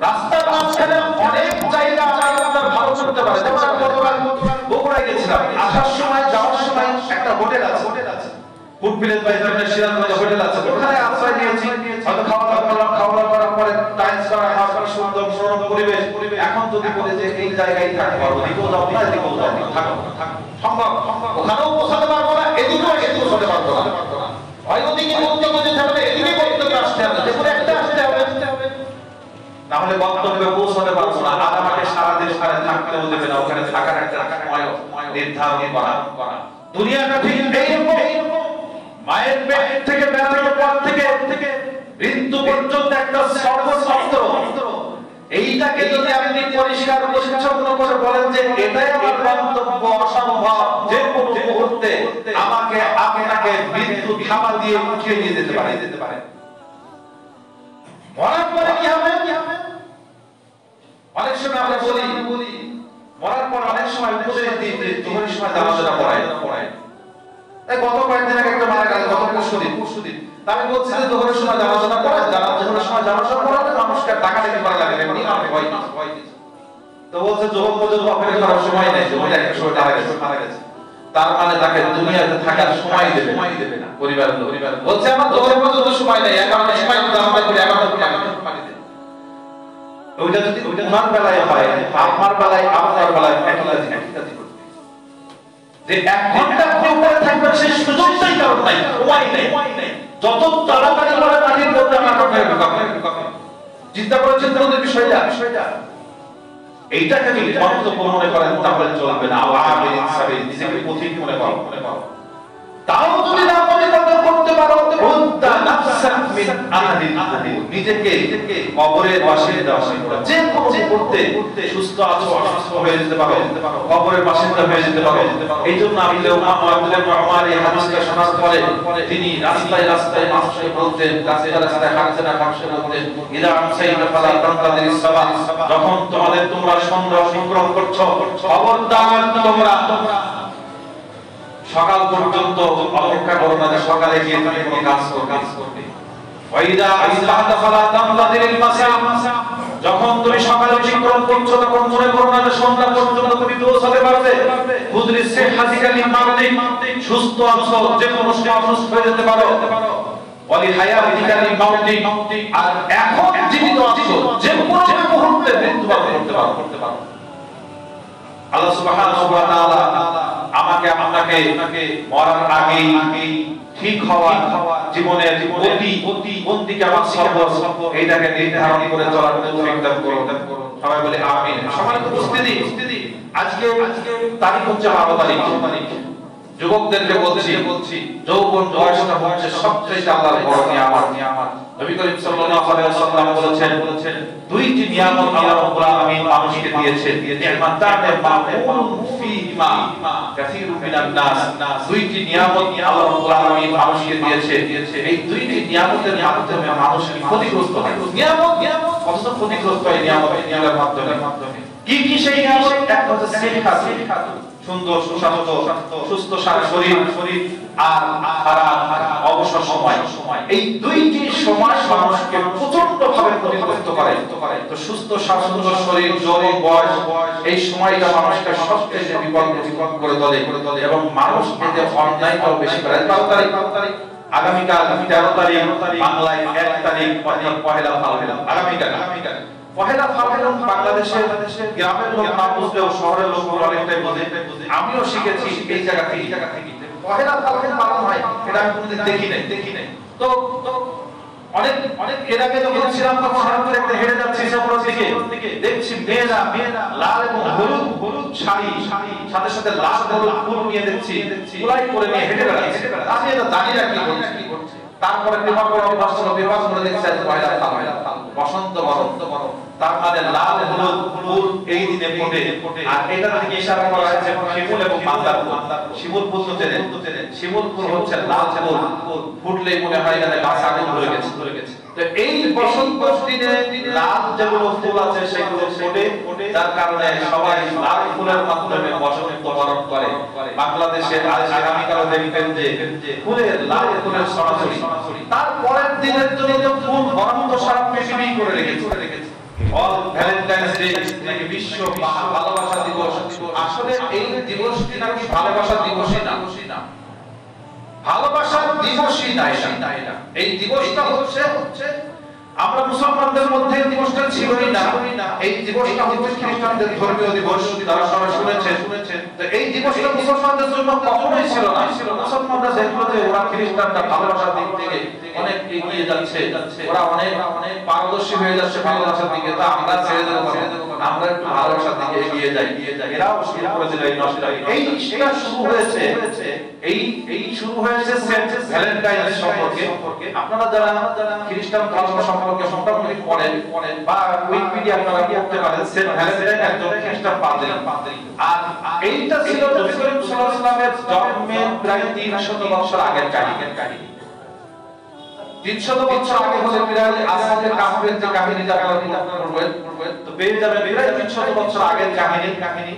রাস্তার মাঝখানে অনেক জায়গা আপনার ভালো করতে পারে যেমন আমি গতকাল বগুড়ায় গেছিলাম আসার সময় যাওয়ার সময় একটা হোটেল আছে ফুড ভিলেজ বা ইন্টারন্যাশনাল সিরাজগঞ্জে হোটেল আছে ওখানে আশ্রয় নিয়েছি হয়তো খাওয়া দাওয়া করার পরে টাইলস করা খাওয়া সুন্দর মনোরম পরিবেশ এখন যদি বলে যে এই জায়গায় থাকতে পারবো এদিকেও যাবো না এদিকেও যাবো থাকো সম্ভব ওখানেও পৌঁছাতে পারবো না এদিকেও পৌঁছাতে পারবো না হয় ওদিকে গন্তব্য যেতে হবে এদিকে গন্তব্যে আসতে হবে যে কোনো একটা আসতে হবে না হলে গন্তব্যে পৌঁছাতে পারবো না আর আমাকে সারাদিন থাকতেও দেবে না ওখানে থাকার একটা সময় নির্ধারণ করা দুনিয়াটা ঠিক এইরকম মায়ের পেট থেকে বেরোনোর পর থেকে মৃত্যু পর্যন্ত একটা সর্বশস্ত্র এইটাকে যদি আপনি পরিষ্কার পরিচ্ছন্ন করে বলেন যে এটাই আমার গন্তব্য অসম্ভব যে কোনো মুহূর্তে আমাকে আপনাকে মৃত্যু থামা দিয়ে উঠিয়ে নিয়ে যেতে পারে মরার পরে কি হবে অনেক সময় আমরা বলি মরার পর অনেক সময় উপদেশ দিই যে তোমার সময় জানাজা পড়ায় এই গত কয়েকদিন আগে একটা মারা গেল গত পরশুদিন আমি বলছি যে জোহরের সময় জানাজা পড়ায় জোহরের সময় জানাজা পড়ালে মানুষকে টাকাটাকি করা লাগে এমনি আর ভয় কিছু তো বলছে জোহর পর্যন্ত অপেক্ষা করার সময় নেই জোহর একটা সময় মারা গেছে তার মানে তাকে দুনিয়াতে থাকার সময় দেবে না পরিবার বলছে আমার জোহর পর্যন্ত সময় নেই এখন সময় জানাজা করে এখন পানি দেবে ওইটা যদি ওনার বেলায় হয় আপনার বেলায় আপনার বেলায় একই কাজ যে এক ঘন্টা উপরে থাকবে সেই সুযোগটাই কারণ নাই সময় নেই যত তাড়াতাড়ি করে মাটির মধ্যে আমরা চিন্তা করেছেন তোমাদের বিষয়টা এইটাকে যদি গন্তব্য মনে করেন তাহলে চলবে না আওয়ামিন সাবিল নিজেকে পথিক মনে করো তাও যদি না মনে করতে পারো উদ্দা নাফসাক মিন আহলিল কুবুর নিজেকে কবরের বাসিন্দা যে কোনো করতে সুস্থ আছো অসুস্থ হয়ে যেতে পারো কবরের বাসিন্দা হয়ে যেতে পারো এইজন্য আব্দুল্লাহ উমর এই হাদিসটা শোনার পরে তিনি রাস্তায় মানুষকে বলতেন রাস্তায় হাঁটতে বলতেন ইদা আমসাইনা ফালা তানতাদির সাবা যখন তোমরা সন্ধ্যা অতিক্রম করছো খবরদার তোমরা সকাল পর্যন্ত অপেক্ষা করো না যে সকালে গিয়ে তুমি কোনো কাজ করবে ওয়াইদা আসবাহতা ফালা তামতাদিল মাসা যখন তুমি সকালে অতিক্রম করছো তখন মনে করো না যে সন্ধ্যা পর্যন্ত তুমি পৌঁছাতে পারবে খুদরি সিহাতিকালি মারদিক সুস্থ আছো যে কোনো সময় অসুস্থ হয়ে যেতে পারো ওয়ালি হায়াতিকাল মাউতি, আর এখন জীবিত আছো যে কোনো মুহূর্তে মৃত্যুবরণ করতে পারো। আল্লাহ সুবহানাহু ওয়া তাআলা আমাকে আপনাকে মরার আগেই ঠিক হওয়া জীবনের কোন দিকে আমার সফর এইটাকে নির্ধারণ করে চলার তৌফিক দান করুন। সবাই বলে আমিন। সম্মানিত উপস্থিতি, আজকে তারিখ হচ্ছে 12 তারিখ। যুবকদেরকে বলছি যৌবন বয়সটা হচ্ছে সবচেয়ে আল্লাহর বড় নিয়ামত। নবী করিম সাল্লাল্লাহু আলাইহি ওয়াসাল্লাম বলেছেন দুইটি নিয়ামত আল্লাহ রাব্বুল আলামিন মানুষকে দিয়েছেন, নিয়ামাতানে মাকুন ফীহিমা কাসীরুম মিনান নাস। দুইটি নিয়ামত আল্লাহ রাব্বুল আলামিন মানুষকে দিয়েছেন, এই দুইটি নিয়ামতের মাধ্যমে মানুষ ক্ষতিগ্রস্ত হয়। নিয়ামত কত ক্ষতিগ্রস্ত হয় নিয়ামতের মাধ্যমে। কি সেই নিয়ামত? একটা হচ্ছে সিহহাত, সুন্দর সুস্বাস্থ্য, সুস্থ শরীর, আর অবসর সময়। এই দুইটি সময় মানুষকে প্রচন্ড ভাবে ক্ষতিগ্রস্ত করে। তো সুস্থ স্বাস্থ্য শরীর, যৌবন বয়স, এই সময়টা মানুষকে সবচেয়ে বিপদ করে তোলে এবং মানুষ এতে অন্যায়টাও বেশি করে। 12 তারিখ আগামীকাল 13 তারিখ বাংলায় 1 তারিখ অর্থাৎ পহেলা ফাল্গুন। আগামীকাল পহেলা ফাল্গুন বাংলাদেশের গ্রামের লোক না বুঝলেও শহরের লোক অনেকটাই বোঝে। আমিও শিখেছি এই জায়গা থেকে পহেলা ফাল্গুন পালন হয়, এটা আমি কোনোদিন দেখি নাই। তো অনেক এর আগে যখন ছিলাম তখন হঠাৎ করে হেঁটে যাচ্ছি সফরের দিকে, দেখছি মেয়েরা লাল এবং হলুদ শাড়ি, সাথে লাল হলুদ ফুল নিয়ে দেখছি কুলাই করে নিয়ে হেঁটে বেড়াচ্ছে। আমি এটা জানি না কি করছে। তারপরে বিবাহ করে দেখছি পহেলা ফাল্গুন, বসন্ত বরণ। তার মানে লাল হলুদ ফুল এই দিনে ফোটে। আর এটা থেকে ইশারা করা হয়েছে শিমুল এবং মান্দার ফুল। শিমুল ফুল তো চেনেন, শিমুল ফুল হচ্ছে লাল ফুল, ফুটলেই মনে হয় যেন গাছ আগুন ধরে গেছে। তো এই বসন্ত দিনে লাল যেগুলো ফুল আছে সেগুলো ফোটে, যার কারণে সবাই লাল ফুলের মাধ্যমে বসন্ত বরণ করে। বাংলাদেশে আগামীকাল দেখবেন যে লাল ফুলের ছড়াছড়ি। তারপরের দিনের জন্য ফুল বরন্ত সারা পৃথিবী করে রেখেছে। ভ্যালেন্টাইন্স ডে নাকি বিশ্ব ভালোবাসা দিবস। আসলে এই দিবসটি নাকি ভালোবাসা দিবসই না, ভালোবাসার দিবসই না এটা। এই দিবসটা হচ্ছে আমরা মুসলমানদের মধ্যে দিবসটা ছিলই না। এই দিবসটা হচ্ছে খ্রিস্টানদের ধর্মীয় দিবস। তারা সবাই শুনেছেন। তো এই দিবসটা মুসলমানদের জন্য কখনোই ছিল না। মুসলমানরা দেখলো যে ওরা খ্রিস্টানরা ভালোবাসার দিক থেকে অনেক এগিয়ে যাচ্ছে, ওরা অনেক পারদর্শী হয়ে যাচ্ছে ভালোবাসার দিকে, তো আমরা ছেড়ে দেব, আমরা একটু ভালোবাসার দিকে এগিয়ে যাই। এরাও শুরু করেছিল এই নষ্টাই। এইটা শুরু হয়েছে শুরু হয়েছে সেন্ট ভ্যালেন্টাইন্স সম্পর্কে। আপনারা যারা খ্রিস্টান ধর্ম সম্পর্কে মোটামুটি পড়েন বা উইকিপিডিয়া আপনারা পড়তে পারেন, সেন্ট ভ্যালেন্টাইন একজন খ্রিস্টান পাদ্রী। আর এইটা ছিল নবী করিম সাল্লাল্লাহু আলাইহি ওয়াসাল্লামের জন্মের প্রায় 300 বছর আগের কাহিনী। 300 বছর আগে হলে প্রায় আসহাবে কাহফের যে কাহিনীটা আপনারা পড়বেন তো পেয়ে যাবেন প্রায় 300 বছর আগের কাহিনী,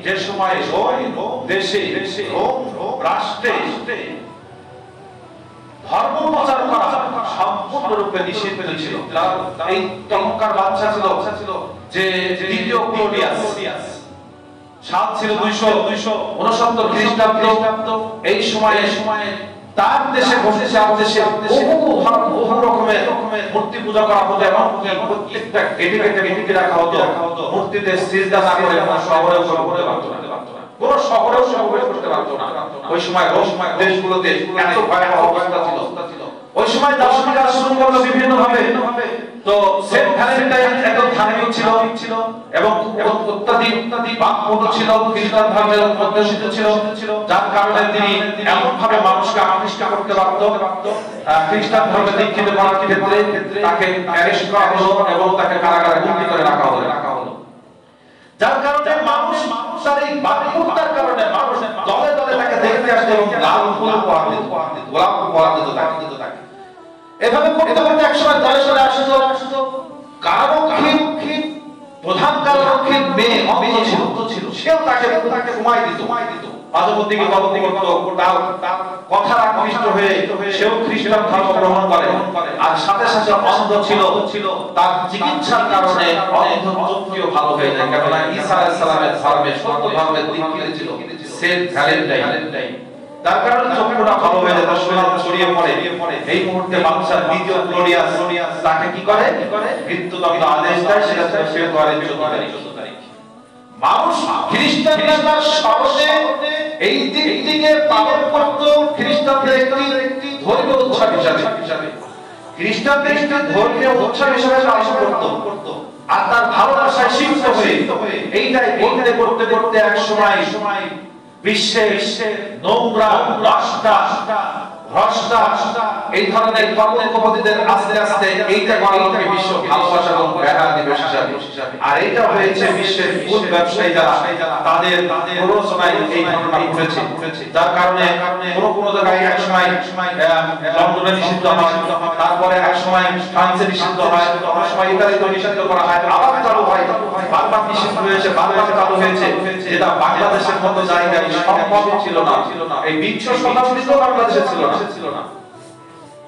যে সময় রোম দেশে, রোম রাষ্ট্রে ধর্ম প্রচার করা সম্পূর্ণরূপে নিষিদ্ধ ছিল। এই তখনকার বাদশা ছিল যে দ্বিতীয় ক্লোডিয়াস, সাল ছিল 269 খ্রিস্টাব্দ। এই সময়ে তার দেশে বসে বহু রকমের মূর্তি পূজা করা হতো এবং প্রত্যেকটা গেটে রাখা হতো। মূর্তিতে সিজদা না করে শহরেও করতে পারতো না, কোন শহরেও প্রবেশ করতে পারতো না। ওই সময় দেশগুলোতে এত ভয়াবহ অবস্থা ছিল। ওই সময় দার্শনিকরা শুরু করলো বিভিন্ন ভাবে। তো সেন্ট ভ্যালেন্টাইন একজন ধার্মিক ছিল এবং অত্যাধিক বাকপটু ছিল, খ্রিস্টান ধর্মের অধ্যুষিত ছিল, যার কারণে তিনি এমন ভাবে মানুষকে আকৃষ্ট করতে পারত। খ্রিস্টান ধর্মে দীক্ষিত করার ক্ষেত্রে তাকে অ্যারেস্ট করা হলো এবং তাকে কারাগারে বন্দী করে রাখা হলো। যার কারণে মানুষ তার এই বাকপটুতার কারণে মানুষ দলে দলে তাকে দেখতে আসতো এবং লাল ফুল উপহার দিত, গোলাপ উপহার দিত তাকে। এভাবে করতে করতে একসময় দলে দলে আসতো কারারক্ষী, প্রধান কারারক্ষীর মেয়ে ছিল, সেও তাকে সময় দিত। মাঝে তার কথার আকৃষ্ট হয়ে সেও খ্রিস্টান ধর্ম গ্রহণ করে। আর সাথে সাথে অন্ধ ছিল, তার চিকিৎসার কারণে অন্ধ চোখটিও ভালো হয়ে যায়। কেননা ঈসা আলাইহিস সালামের ধর্মে সত্য ধর্মের দীক্ষিত ছিল সেন্ট ভ্যালেন্টাইন। তার কারণে চক্ষুটা ভালো হয়ে যায়, তার সোনা ছড়িয়ে পড়ে। এই মুহূর্তে বাদশাহ দ্বিতীয় গ্লোরিয়াস তাকে কি করে মৃত্যুদণ্ড আদেশ দেয়, সেটা ফেব্রুয়ারি 14 তারিখ। মানুষ খ্রিস্টানরা তার সহজে এই দিনটিকে পালন করত খ্রিস্টানদের একটি ধর্মীয় উৎসব হিসাবে, খ্রিস্টানদের একটি ধর্মীয় উৎসব হিসাবে পালন করত। আর তার ভালোবাসায় সিক্ত হয়ে এইটাই করতে করতে করতে এক সময় বিশ্বে নোংরা ভ্রষ্টা এই ধরনের কর্মপতিদের আস্তে আস্তে এইটা গণকে বিশ্ব ভালোবাসা এবং বেড়া দিবস হিসাবে, আর এটা হয়েছে বিশ্বের মূল ব্যবসায়ী যারা তাদের প্ররোচনায় এই ঘটনা ঘটেছে। যার কারণে কোন জায়গায় এক সময় লন্ডনে নিষিদ্ধ হয়, তারপরে এক সময় ফ্রান্সে নিষিদ্ধ হয়, অন্য সময় ইতালিতে নিষিদ্ধ করা হয়, আবার চালু হয়, বারবার নিষিদ্ধ হয়েছে, বারবার চালু হয়েছে, যেটা বাংলাদেশের মতো জায়গায় সম্ভব ছিল না। এই 20 শতাব্দীতেও বাংলাদেশে ছিল না।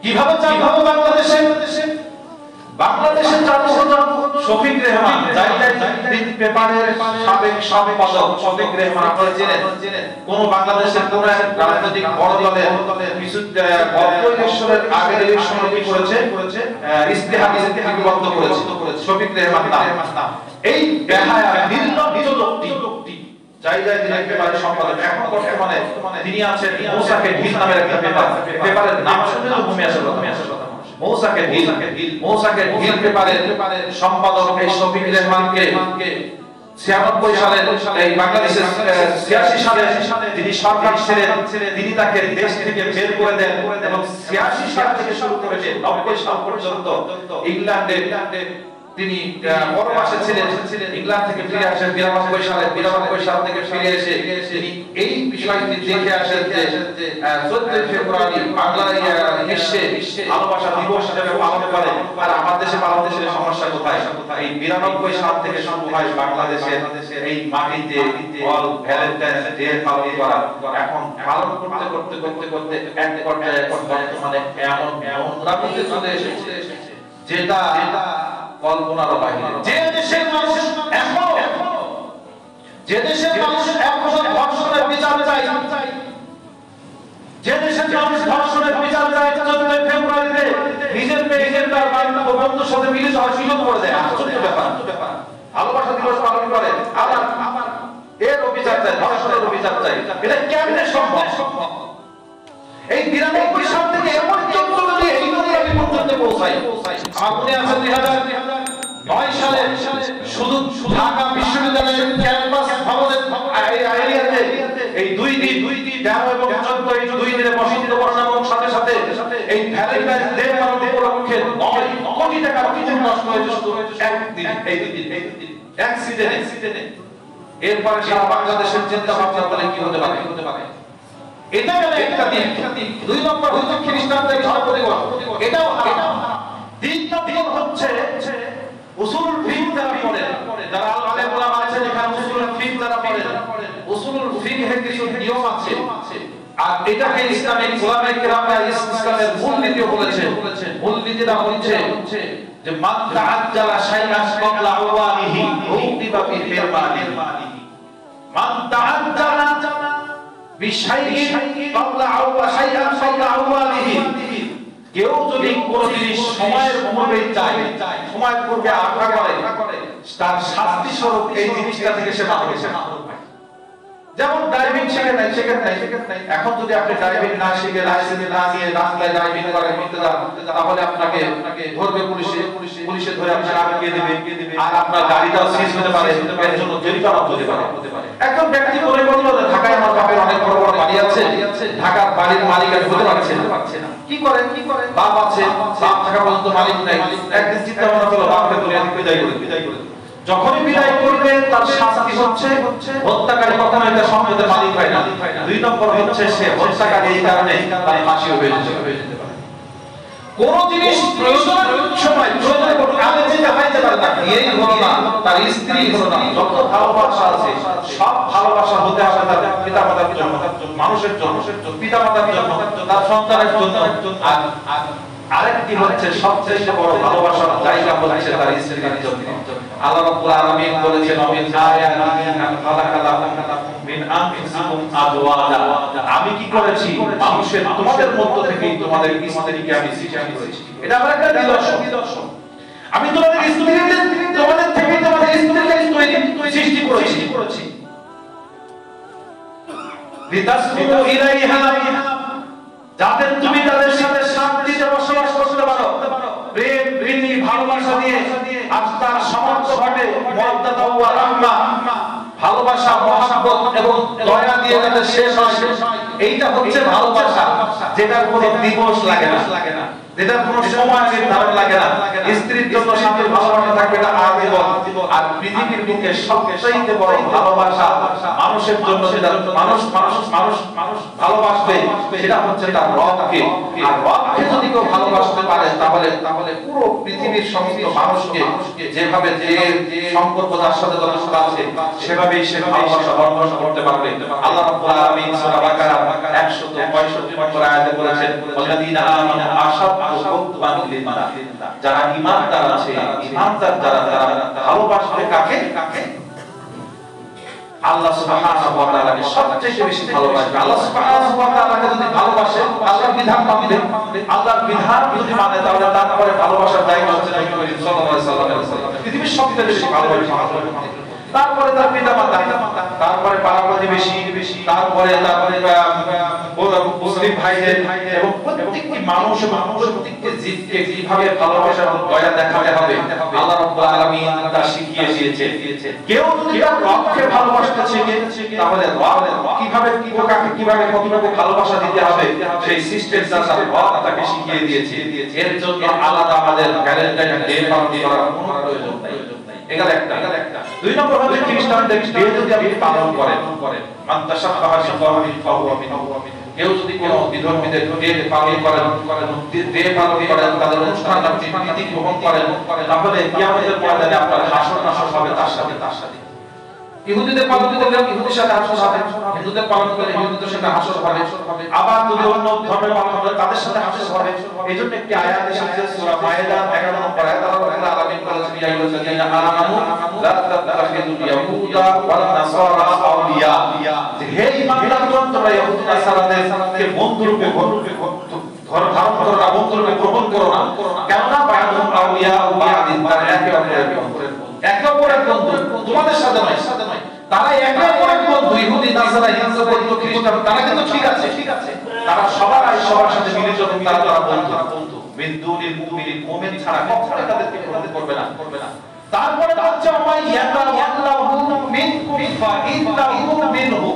কিভাবে চালু হবে বাংলাদেশে চালু হলো শফিক রেহমান, জাইদাই পেপারের সাবেক সম্পাদক শফিক রেহমান। আপনারা জানেন কোন বাংলাদেশের কোন এক রাজনৈতিক বড় দলের কিছু ইলেকশনের আগের ইলেকশনে কি করেছে, ইস্তেহার লিপিবদ্ধ করেছে শফিক রেহমান নাম। এই বেহায়া নির্লজ্জ লোকটি জাইদাই পেপারের সম্পাদক, এখন বর্তমানে তিনি আছেন মৌসাকে ঢিল নামের একটা পেপারের নাম শুনলে তো ঘুমিয়ে আসে কথা। মৌসাকে ঢিল পেপারের সম্পাদক এই শফিক রেহমানকে 96 সালে এই বাংলাদেশের 86 সালে তিনি সরকার ছেড়ে তিনি তাকে দেশ থেকে বের করে দেন এবং 86 সাল থেকে শুরু করে 90 সাল পর্যন্ত ইংল্যান্ডে তিনি পরবাসে ছিলেন। ইংল্যান্ড থেকে ফিরে আসেন 92 সাল থেকে ফিরে এসে তিনি এই বিষয়টি দেখে আসেন যে 14 ফেব্রুয়ারি বাংলায় বিশ্বে ভালোবাসা দিবস হিসেবে পালন করে, আর আমাদের দেশে বাংলাদেশের সমস্যা কোথায়? এই 92 সাল থেকে শুরু হয় বাংলাদেশের এই মাটিতে অল ভ্যালেন্টাইন্স ডে পালন করা। এখন পালন করতে এক পর্যায়ে বর্তমানে এমন রাতে চলে এসেছে যেটা কল্পনারও বাইরে। যে দেশের মানুষ এখনো ধর্ষণের বিচার চাই, যে দেশের মানুষ ধর্ষণের বিচার চাই, 14 ফেব্রুয়ারিতে নিজের মেয়েদের তার বন্ধুর সাথে মিলিত হওয়ার সুযোগ করে দেয়। আশ্চর্য ব্যাপার। ভালোবাসা দিবস পালন করে আবার এর অভিযান চাই, ধর্ষণের অভিযান চাই। এটা কেমনে সম্ভব? এই 92 সাল থেকে এমন চলে যে এই নদী পর্যন্ত পৌঁছায়। আমার মনে আছে 2009 সালে শুধু ঢাকা বিশ্ববিদ্যালয়ের ক্যাম্পাস ভবনের এরিয়াতে এই দুই দিন 13 এবং 14 এই দুই দিনে বসন্ত বর্ষা এবং সাথে সাথে এই ভ্যালেন্টাইন্স ডে পালন উপলক্ষে 9 কোটি টাকার বিদ্যুৎ নষ্ট হয়েছে শুধু একদিন, এই দুই দিন অ্যাক্সিডেন্টে। এরপরে সারা বাংলাদেশের চিন্তা ভাবনা বলে কি হতে পারে? এটা গেল একটা দিন। 2 নম্বর হচ্ছে খ্রিস্টানদের ধর্ম দিবস, এটাও দিন নম্বর হচ্ছে উসুলুল ফিকহ যারা পড়েন, যারা আলেম ওলামা আছেন এখানে উসুলুল ফিকহ যারা পড়েন, উসুলুল ফিকহের কিছু নিয়ম আছে, আর এটাকে ইসলামিক ওলামায়ে কেরামরা ইসলামের মূলনীতি বলেছেন। মূলনীতিটা হচ্ছে যে মান তাআজ্জালা শাইআন ক্বাবলা আওয়ালিহি উক্তিবা ফি হিরমানিহি। মান তাআজ্জালা বিশাইইন ক্বাবলা আওয়ালিহি, কেউ যদি কোন জিনিস সময়ের পূর্বে চায়, সময়ের পূর্বে আশা করে, তার শাস্তি স্বরূপ এই জিনিসটা থেকে সে মাহরুম হয়। যেমন ড্রাইভিং শিখে নাই, এখন যদি আপনি ড্রাইভিং না শিখে লাইসেন্স না নিয়ে রাস্তায় ড্রাইভিং করার করতে যান, তাহলে আপনাকে ধরবে পুলিশে ধরে আপনাকে আটকে দেবে, আর আপনার গাড়িটাও সিজ হতে পারে, এর জন্য জরিমানা হতে পারে। একজন ব্যক্তি মনে করলো ঢাকায় আমার বাপের অনেক বড় বড় বাড়ি আছে, ঢাকার বাড়ির মালিক আর হতে পারছে না, কি করে বাপ আছে, বাপ থাকা পর্যন্ত মালিক নাই। একদিন চিন্তা ভাবনা করলো বাপকে ধরে বিদায় করে যখনই বিদায় করবে তার শাস্তি হচ্ছে হত্যাকারী কখনো এটা সম্পদের মালিক হয় না। 2 নম্বর হচ্ছে সে হত্যাকারী, এই কারণে তার ফাঁসি হয়ে যেতে পারে। কোন জিনিস প্রয়োজনের সময় প্রয়োজনে কোনো কাজে যেতে পারে না, এই হলো না, তার স্ত্রী হলো না, যত ভালোবাসা আছে সব ভালোবাসা হতে হবে তার পিতামাতার জন্য, মানুষের জন্য, পিতামাতার জন্য, তার সন্তানের জন্য। আর আরেকটি হচ্ছে সবচেয়ে বড় ভালোবাসার জায়গা হচ্ছে তার স্ত্রীর জন্য। আল্লাহ রাব্বুল আলামিন বলেছেন মিন আয়াতিহি আন খালাকালাকুম মিন আনফুসিকুম আজওয়াজা, আমি কি করেছি মানুষের তোমাদের মধ্য থেকেই তোমাদের স্ত্রীকে আমি সৃষ্টি করেছি। এটা আমার একটা নিদর্শন। আমি তোমাদের স্ত্রীকে তোমাদের থেকে তোমাদের স্ত্রীকে সৃষ্টি করেছি লিতাসকুনু ইলাইহা, যাতে তুমি তাদের সাথে শান্তিতে বসবাস করতে পারো। প্রেম প্রীতি ভালোবাসা দিয়ে আত্মার সমর্থ ঘটে, মুওয়াদ্দাতা ওয়া রাহমা, ভালোবাসা মহব্বত এবং দয়া দিয়ে যাতে শেষ হয়, এইটা হচ্ছে ভালোবাসা, যেটার কোনো দিবস লাগে না, যেটার কোনো সময় নির্ধারণ লাগে না। স্ত্রীর জন্য স্বামীর ভালোবাসা থাকবে এটা আজীবন। আর পৃথিবীর বুকে সবচেয়ে বড় ভালোবাসা মানুষের জন্য, যেটা মানুষ ভালোবাসবে সেটা হচ্ছে তার রবকে। আর রবকে যদি কেউ ভালোবাসতে পারে তাহলে পুরো পৃথিবীর সমস্ত মানুষকে যেভাবে যে সম্পর্ক তার সাথে যতটা আছে সেভাবেই সে ভালোবাসা বর্ণনা করতে পারবে। আল্লাহ রাব্বুল আলামিন সূরা বাকারা 165 নম্বর আয়াতে বলেছেন, ওয়াল্লাযীনা আমানু আশাদ্দু হুব্বান লিল্লাহ, যারা ঈমানদার আছে, ঈমানদার যারা ভালোবাসবে কাকে? আল্লাহ সুবহানাহু ওয়া তাআলাকে সবচেয়ে বেশি ভালোবাসবে। আল্লাহ সুবহানাহু ওয়া তাআলাকে যদি ভালোবাসে, আল্লাহর বিধান মানবে, আল্লাহর বিধান যদি মানে, তাহলে তারপরে ভালোবাসার জায়গা হচ্ছে নবী করিম সাল্লাল্লাহু আলাইহি ওয়াসাল্লাম। পৃথিবীর সবচেয়ে বেশি ভালোবাসা, তারপরে তার পিতামাতা, তারপরে পাড়া প্রতিবেশী, তারপরে মুসলিম ভাইদের এবং প্রত্যেকটি মানুষ প্রত্যেকটি জীবকে কিভাবে ভালোবাসা এবং দয়া দেখাতে হবে আল্লাহ রাব্বুল আলামিন তা শিখিয়ে দিয়েছে। কেউ যদি তার রবকে ভালোবাসতে শেখে, তাহলে রব কিভাবে কতটুকু ভালোবাসা দিতে হবে সেই সিস্টেমটা তার রব তাকে শিখিয়ে দিয়েছে। এর জন্য আলাদা আমাদের ভ্যালেন্টাইন ডে পালন করার কোনো প্রয়োজন নাই। এখানে একটা দুই নম্বর হচ্ছে খ্রিস্টানদের ডে যদি আপনি পালন করেন, মান তাশাব্বাহা বিকওমিন ফাহুয়া মিনহুম, কেউ যদি কোনো বিধর্মীদের ডে পালন করেন, তাদের অনুষ্ঠান আপনি রীতি গ্রহণ করেন, তাহলে কিয়ামতের ময়দানে আপনার হাসর নাসর হবে তার সাথে। ইহুদিদের পালন করলে ইহুদির সাথে হাসর হবে, হিন্দুদের পালন করলে হিন্দুদের সাথে হাসর হবে, আবার যদি অন্য ধর্মের পালন করে তাদের সাথে হাসর হবে। এইজন্য একটি আয়াত এসেছে সূরা মায়েদা 11 নম্বর আয়াত, আল্লাহ রাব্বুল আলামিন বলেছেন, ইয়া আইয়ুহাল্লাযীনা আমানু লা তাত্তাখিযুল ইয়াহুদা ওয়ান নাসারা আউলিয়া, যে হে ঈমানদারগণ, তোমরা ইহুদ নাসারাদেরকে বন্ধুরূপে গ্রহণ করো না। কেননা বায়ুহুম আউলিয়া বা'দিন, তারা একে অপরের বন্ধু, তোমাদের সাথে নয়। তারা একে অপরের বন্ধু, ইহুদি নাসারা, হিন্দু বৌদ্ধ খ্রিস্টান, তারা কিন্তু ঠিক আছে, তারা সবার সাথে মিলে চলুন, তারা বন্ধু। মিন দুনিল মুমিনিন, মুমিন ছাড়া কখনোই তাদেরকে গ্রহণ করবে না। তারপরে হচ্ছে ওয়াইয়াতাওয়াল্লাহু মিনকুম ফাইন্নাহু মিনহু,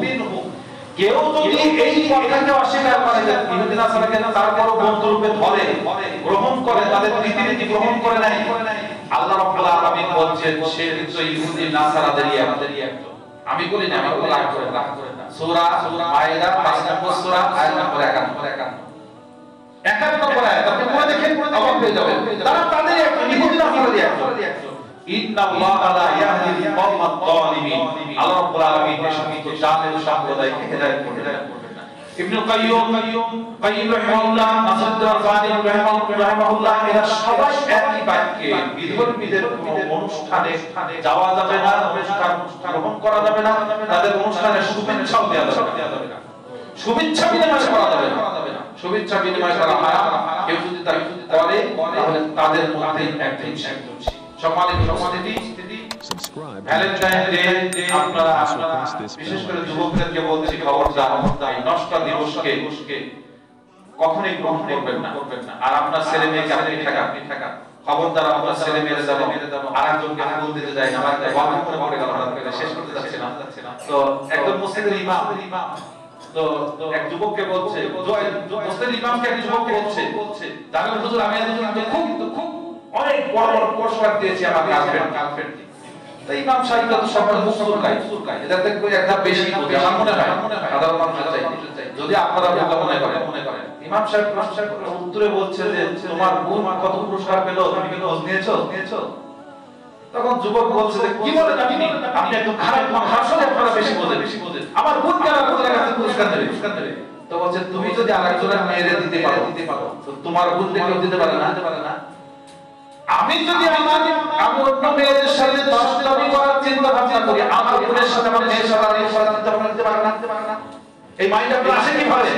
কেউ যদি এই কথাকে অস্বীকার করে, ইহুদি নাসারাকে তারপরও বন্ধু রূপে ধরে গ্রহণ করে, তাদের রীতিনীতি গ্রহণ করে নাই, আল্লাহ রাব্বুল আলামিন বলছেন সে কিন্তু ইহুদি নাসারাদেরই একজন। আমি বলি না, আমি রাগ করে না। সূরা মায়েদা 5 নম্বর সূরা আয়াত নম্বর 51 নম্বর আয়াত, আপনি পড়ে দেখেন, অবাক হয়ে যাবেন। তারা তাদের একজন, ইহুদি নাসারাদেরই একজন। ইন্নাল্লাহা লা ইয়াহদিল কওমাত যালিমিন, আল্লাহ রাব্বুল আলামিন এই সমস্ত জালেম সম্প্রদায়কে হেদায়েত করবেন না। ইবনে কাইয়্যিম রাহিমাহুল্লাহ, নাসিরুদ্দিন আলবানী রাহিমাহুল্লাহ, এরা সবাই একই বাক্যে বিধর্মীদের কোনো অনুষ্ঠানে যাওয়া যাবে না, অনুষ্ঠান গ্রহণ করা যাবে না, তাদের অনুষ্ঠানে শুভেচ্ছাও দেওয়া যাবে না, শুভেচ্ছা বিনিময় করা যাবে না, শুভেচ্ছা বিনিময় করা হারাম। কেউ যদি তা করে তাহলে তাদের মধ্যে একজন সম্মানিত ভ্যালেন্টাইন ডে আপনারা বিশেষ করে যুবকদেরকে বলছি, খবরদার এই নষ্ট দিবসকে কখনোই গ্রহণ করবেন না। আর আপনার ছেলে মেয়েকে আপনি ঠেকান, খবরদার আপনার ছেলে মেয়েরা যাবে আরেকজনকে ফুল দিতে যায় না, ওয়াদা করে পড়ে গেল, শেষ করতে যাচ্ছে না। তো একজন মুসলিম ইমাম তো এক যুবককে বলছে, মুসলিম ইমামকে এক যুবক বলছে, জানেন হুজুর, আমি খুব অনেক বড় পুরস্কার দিয়েছি আমার গার্লফ্রেন্ড। তাই ইমাম সাহেব তো সবার মুখ চুলকায়, এটা দেখো একটা বেশি বুঝে, আমার মনে হয় সাধারণ মানুষের চাই, যদি আপনারা মনে করেন। ইমাম সাহেব উত্তরে বলছে যে তোমার বোন কত পুরস্কার পেল, তুমি কি খোঁজ নিয়েছো? তখন যুবক বলছে যে কি বলেন আপনি একদম খারাপ মানুষ, আসলে আপনারা বেশি বোঝেন, আমার বোন কেন আপনাদের কাছে পুরস্কার দেবে? তো বলছে তুমি যদি আরেকজনের মেয়েরে দিতে পারো তো তোমার বোনকে কেউ দিতে পারে না। আমি যদি আমি অন্য মেয়েদের সাথে দশটামি করার চিন্তা ভাবনা করি, আমার বোনের সাথে আমার মেয়ের সাথে চিন্তা ভাবনা করতে পারি না। এই মাইন্ড আপনার আসে কিভাবে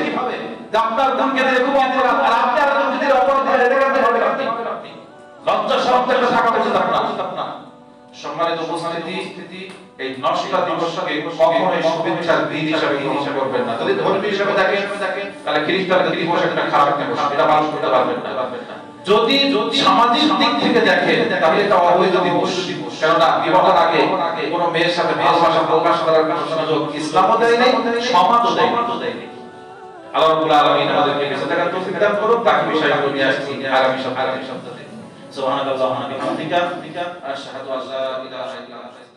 যে আপনার বোনকে দিয়ে খুব অপরাধ, আর আপনি আর বোনকে দিয়ে অপরাধ দিলে এটা কেমন হবে? আপনি লজ্জা শব্দ একটা থাকা উচিত আপনার। সম্মানিত উপস্থিতি, এই নষ্টা দিবসকে কখনোই শুভেচ্ছার দিন হিসাবে গ্রহণ করবেন না। যদি ধর্মীয় হিসাবে দেখেন তাহলে খ্রিস্টানদের দিবস একটা খারাপ দিবস, এটা পালন করতে পারবেন না। যদি সামাজিক দিক থেকে দেখেন তাহলে এটা অবৈধ দিবস, কেননা বিবাহের আগে কোনো মেয়ের সাথে ভালোবাসা প্রকাশ করার কোনো সুযোগ ইসলামও দেয় নাই, সমাজও দেয় নাই। আল্লাহ রাব্বুল আলামিন আমাদেরকে বেঁচে থাকার তৌফিক দান করুন। বাকি বিষয়গুলো নিয়ে আসছি আগামী সপ্তাহে। সুবহানাল্লাহি ওয়া বিহামদিহি, আশহাদু আল্লা ইলাহা ইল্লাল্লাহ।